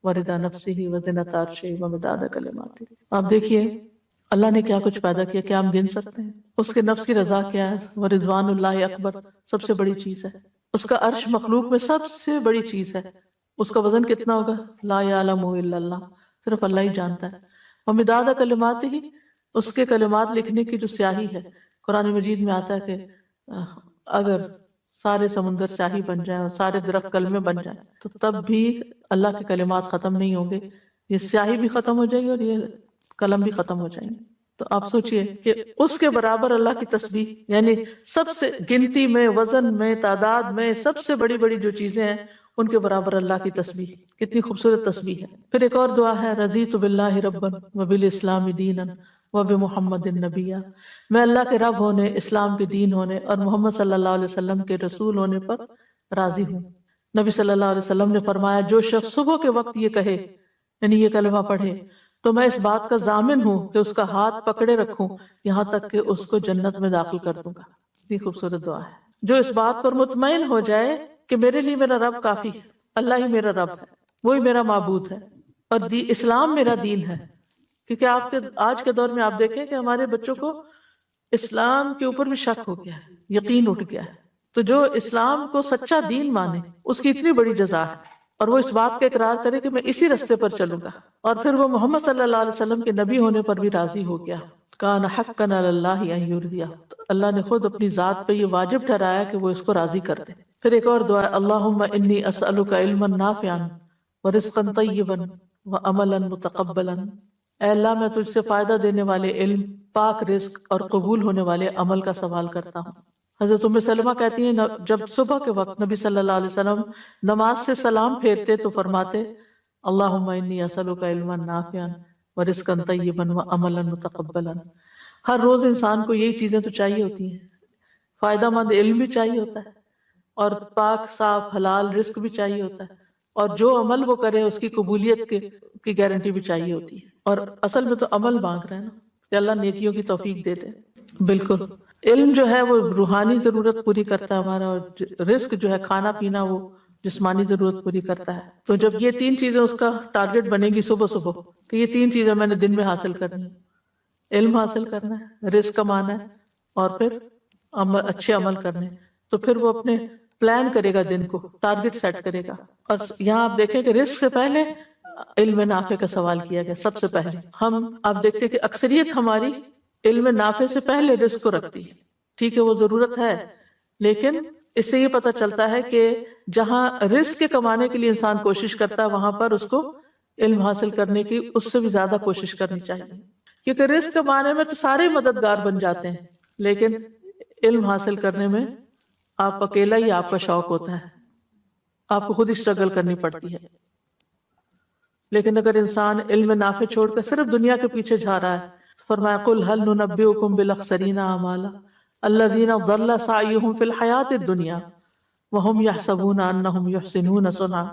Speaker 1: و رضا نفسہ و زنۃ عرشہ و مداد کلماتہ۔ آپ دیکھیے اللہ نے کیا کچھ پیدا کیا، کیا ہم گن سکتے ہیں؟ اس کے نفس کی رضا کیا ہے، و رضوان اللہ اکبر، سب سے بڑی چیز ہے۔ اس کا عرش مخلوق میں سب سے بڑی چیز ہے، اس کا وزن کتنا ہوگا؟ لا یعلم الا اللہ، صرف اللہ ہی جانتا ہے۔ و مداد کلماتہ، اس کے کلمات لکھنے کی جو سیاہی ہے، قرآن مجید میں آتا ہے کہ اگر سارے سمندر سیاہی بن جائیں اور سارے درخت کلمے بن جائیں تو تب بھی اللہ کے کلمات ختم نہیں ہوں گے، یہ سیاہی بھی ختم ہو جائے گی اور یہ قلم بھی ختم ہو جائیں گے۔ تو آپ سوچئے کہ اس کے برابر اللہ کی تسبیح، یعنی سب سے گنتی میں، وزن میں، تعداد میں سب سے بڑی بڑی جو چیزیں ہیں ان کے برابر اللہ کی تسبیح، کتنی خوبصورت تسبیح ہے۔ پھر ایک اور دعا ہے رضیت باللہ ربا وبالاسلام دینا وبمحمد النبی، میں اللہ کے رب ہونے، اسلام کے دین ہونے اور محمد صلی اللہ علیہ وسلم کے رسول ہونے پر راضی ہوں۔ نبی صلی اللہ علیہ وسلم نے فرمایا جو شخص صبح کے وقت یہ کہے، یعنی یہ کلمہ پڑھے، تو میں اس بات کا ضامن ہوں کہ اس کا ہاتھ پکڑے رکھوں یہاں تک کہ اس کو جنت میں داخل کر دوں گا۔ اتنی خوبصورت دعا ہے۔ جو اس بات پر مطمئن ہو جائے کہ میرے لیے میرا رب کافی ہے، اللہ ہی میرا رب ہے، وہی میرا معبود ہے اور اسلام میرا دین ہے. کیونکہ آپ کے آج کے دور میں آپ دیکھیں کہ ہمارے بچوں کو اسلام کے اوپر بھی شک ہو گیا ہے, یقین اٹھ گیا ہے. تو جو اسلام کو سچا دین مانے اس کی اتنی بڑی جزا ہے, اور وہ اس بات کا اقرار کرے کہ میں اسی رستے پر چلوں گا, اور پھر وہ محمد صلی اللہ علیہ وسلم کے نبی ہونے پر بھی راضی ہو گیا. کان حقا علی اللہ ان یرضیہ, اللہ نے خود اپنی ذات پہ یہ واجب ٹھہرایا کہ وہ اس کو راضی کر دے. پھر ایک اور دعا, اللہم انی اسألک علما نافعا ورزقا طیبا وعملا متقبلا. اے اللہ میں تجھ سے فائدہ دینے والے علم, پاک رزق اور قبول ہونے والے عمل کا سوال کرتا ہوں. حضرت ام سلمہ کہتی ہیں جب صبح کے وقت نبی صلی اللہ علیہ وسلم نماز سے سلام پھیرتے تو فرماتے اللہم انی اسألک علما نافعا ورزقا طیبا وعملا متقبلا. ہر روز انسان کو یہی چیزیں تو چاہیے ہوتی ہیں, فائدہ مند علم بھی چاہیے ہوتا ہے, اور پاک صاف حلال رزق بھی چاہیے ہوتا ہے, اور جو عمل وہ کرے اس کی قبولیت کی گارنٹی بھی چاہیے ہوتی ہے. اور اصل میں تو عمل مانگ رہے ہیں نا کہ اللہ نیکیوں کی توفیق دے دے. بالکل, علم جو ہے وہ روحانی ضرورت پوری کرتا ہے ہمارا, اور رزق جو ہے کھانا پینا وہ جسمانی ضرورت پوری کرتا ہے. تو جب یہ تین چیزیں اس کا ٹارگٹ بنے گی صبح صبح کہ یہ تین چیزیں میں نے دن میں حاصل کرنی ہے, علم حاصل کرنا ہے, رزق کمانا ہے, اور پھر اچھے عمل کرنے, تو پھر وہ اپنے پلان کرے گا, دن کو ٹارگٹ سیٹ کرے گا. اور یہاں آپ دیکھیں کہ رزق سے پہلے علم نافع کا سوال کیا گیا سب سے پہلے. آپ دیکھتے کہ اکثریت ہماری علم نافع سے پہلے رزق کو رکھتی ہے. ٹھیک ہے وہ ضرورت ہے, لیکن اس سے یہ پتہ چلتا ہے کہ جہاں رزق کے کمانے کے لیے انسان کوشش کرتا ہے وہاں پر اس کو علم حاصل کرنے کی اس سے بھی زیادہ کوشش کرنی چاہیے. کیونکہ رزق کمانے میں تو سارے مددگار بن جاتے ہیں, لیکن علم حاصل کرنے میں آپ اکیلا ہی آپ کا شوق ہوتا ہے, آپ کو خود ہی اسٹرگل کرنی پڑتی ہے. لیکن اگر انسان علم نافع چھوڑ کر صرف دنیا کے پیچھے جا رہا ہے, فرمایا قل هل ننبئکم بالاخسرین اعمالا الذین ضل سعیهم فی الحیاۃ الدنیا وهم یحسبون انہم یحسنون صنعا.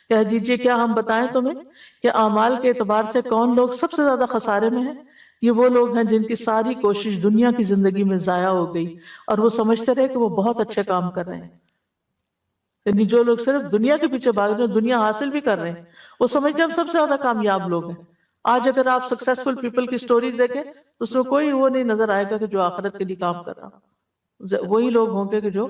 Speaker 1: کہہ دیجئے کیا ہم بتائیں تمہیں کہ اعمال کے اعتبار سے کون لوگ سب سے زیادہ خسارے میں ہیں؟ یہ وہ لوگ ہیں جن کی ساری کوشش دنیا کی زندگی میں ضائع ہو گئی اور وہ سمجھتے رہے کہ وہ بہت اچھے کام کر رہے ہیں. یعنی جو لوگ صرف دنیا کے پیچھے بھاگ رہے ہیں, دنیا حاصل بھی کر رہے ہیں, وہ سمجھتے ہیں ہم سب سے زیادہ کامیاب لوگ ہیں. آج اگر آپ سکسیسفل پیپل کی سٹوریز دیکھیں تو اس میں کوئی وہ نہیں نظر آئے گا کہ جو آخرت کے لیے کام کر رہا ہوں. وہی لوگ ہوں گے کہ جو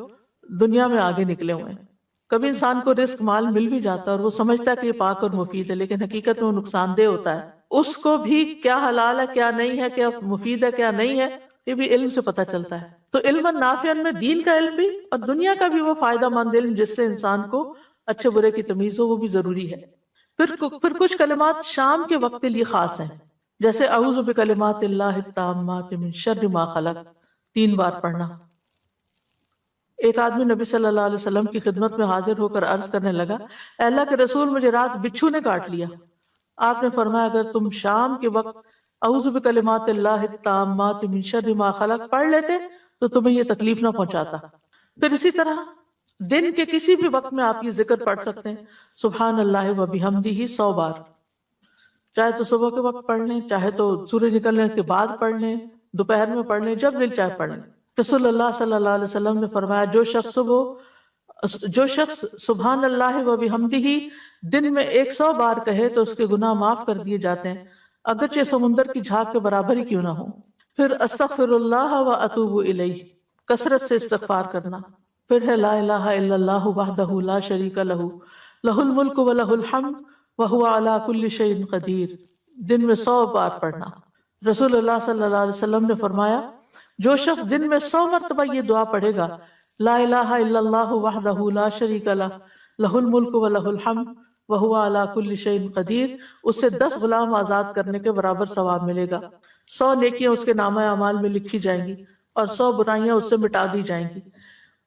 Speaker 1: دنیا میں آگے نکلے ہوئے ہیں. کبھی انسان کو رزق مال مل بھی جاتا ہے اور وہ سمجھتا ہے کہ یہ پاک اور مفید ہے, لیکن حقیقت میں وہ نقصان دہ ہوتا ہے. اس کو بھی کیا حلال ہے کیا نہیں ہے, کیا مفید ہے کیا نہیں ہے, یہ بھی علم سے پتہ چلتا ہے. تو علم نافع میں دین کا علم بھی اور دنیا کا بھی وہ فائدہ مند علم جس سے انسان کو اچھے برے کی تمیز ہو, وہ بھی ضروری ہے. پھر کچھ کلمات شام کے وقت کے لیے خاص ہیں, جیسے اعوذ بکلمات اللہ التامات من شر ما خلق 3 بار پڑھنا. ایک آدمی نبی صلی اللہ علیہ وسلم کی خدمت میں حاضر ہو کر عرض کرنے لگا, اے اللہ کے رسول مجھے رات بچھو نے کاٹ لیا. آپ نے فرمایا اگر تم شام کے وقت اعوذ بکلمات اللہ التامات من شر ما خلق پڑھ لیتے تو تمہیں یہ تکلیف نہ پہنچاتا. پھر اسی طرح دن کے کسی بھی وقت میں آپ یہ ذکر پڑھ سکتے ہیں, سبحان اللہ و بحمدہ 100 بار. چاہے تو صبح کے وقت پڑھ لیں, چاہے تو سورج نکلنے کے بعد پڑھ لیں, دوپہر میں پڑھ لیں, جب دل چاہے پڑھ لیں. رسول اللہ صلی اللہ علیہ وسلم نے فرمایا جو شخص سبحان اللہ و بحمدہ دن میں 100 بار کہے تو اس کے گناہ معاف کر دیے جاتے ہیں, اگرچہ سمندر کی جھاگ کے برابر ہی کیوں نہ ہو. پھر استغفر اللہ و اتوب الیہ, کثرت سے استغفار کرنا. پھر ہے لا الہ الا اللہ وحدہ لا شریک لہ لہ الملک و لہ الحمد وہو علی کل شیء قدیر, دن میں 100 بار پڑھنا. رسول اللہ صلی اللہ علیہ وسلم نے فرمایا جو شخص دن میں 100 مرتبہ یہ دعا پڑھے گا, لا الہ الا اللہ وحدہ لا شریک لہ لہ الملک و لہ الحمد وہو علی کل شیء قدیر, اس سے 10 غلام آزاد کرنے کے برابر ثواب ملے گا. 100 نیکیاں اس کے نامہ اعمال میں لکھی جائیں گی اور 100 برائیاں اس سے مٹا دی جائیں گی.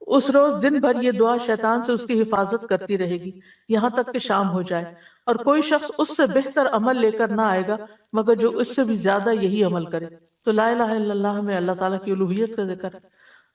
Speaker 1: اس روز دن بھر یہ دعا شیطان سے اس کی حفاظت کرتی رہے گی یہاں تک کہ شام ہو جائے, اور کوئی شخص اس سے بہتر عمل لے کر نہ آئے گا مگر جو اس سے بھی زیادہ یہی عمل کرے. تو لا الہ الا اللہ میں اللہ تعالیٰ کی الوہیت کا ذکر ہے,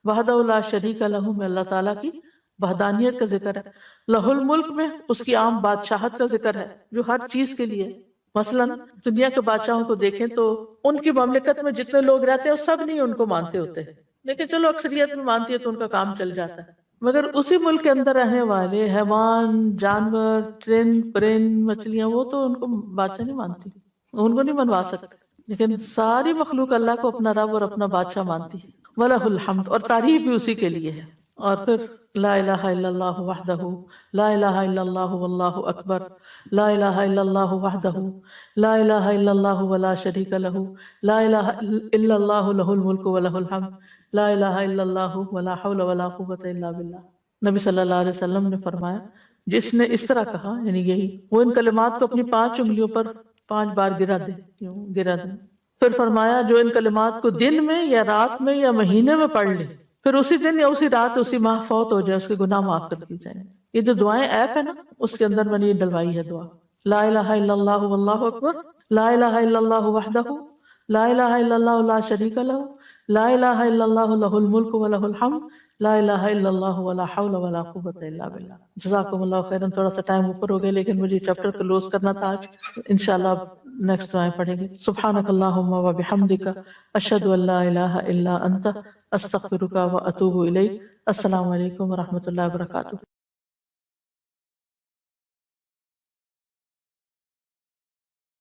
Speaker 1: وحدہ لا شریک لہ میں اللہ تعالیٰ کی وحدانیت کا ذکر ہے, لہ الملک میں اس کی عام بادشاہت کا ذکر ہے جو ہر چیز کے لیے. مثلا دنیا کے بادشاہوں کو دیکھیں تو ان کی مملکت میں جتنے لوگ رہتے ہیں وہ سب نہیں ان کو مانتے ہوتے, لیکن چلو اکثریت میں مانتی ہے تو ان کا کام چل جاتا ہے. مگر اسی ملک کے اندر رہنے والے حیوان، جانور، پرند، مچھلیاں، وہ تو ان کو بادشاہ نہیں مانتی، ان کو نہیں منوا سکتے، لیکن ساری مخلوق اللہ کو اپنا رب اور اپنا بادشاہ مانتی ہے۔ وَلَهُ الْحَمْدُ، اور تعریف بھی اسی کے لیے ہے۔ اور پھر لا الہ الا اللہ وحدہ، لا الہ الا اللہ واللہ اکبر، لا الہ الا اللہ وحدہ، لا الہ الا اللہ ولا شریک لہ، لا الہ الا اللہ لہ الملک ولہ الحمد، لا الہ الا اللہ ولا حول ولا قوۃ الا باللہ۔ نبی صلی اللہ علیہ وسلم نے فرمایا جس نے اس طرح کہا، یعنی یہی، وہ ان کلمات کو اپنی 5 انگلیوں پر 5 بار گرا دے، گرا دے۔ پھر فرمایا جو ان کلمات کو دن میں یا رات میں یا مہینے میں پڑھ لے، پھر اسی دن یا اسی رات اسی ماہ فوت ہو جائے، اس کے گناہ معاف کر دیے جائیں۔ یہ جو دعائیں ایپ ہے نا، اس کے اندر میں نے یہ ڈلوائی ہے دعا، لا الہ الا اللہ واللہ اکبر، لا الہ الا اللہ وحدہ، لا الہ الا اللہ لا شریک لہ، لا الہ الا اللہ لہ الملک ولہ الحمد، لا الہ الا اللہ ولا حول ولا قوۃ الا باللہ۔ جزاکم اللہ خیرا۔ تھوڑا سا ٹائم اوپر ہو گیا، لیکن مجھے چیپٹر کلوز کرنا تھا آج، انشاءاللہ نیکسٹ دعائیں پڑھیں گے۔ سبحانک اللہم و بحمدک، اشہد ان لا الہ الا انت، استغفرک و اتوب الیک۔ السلام علیکم و رحمۃ اللہ وبرکاتہ۔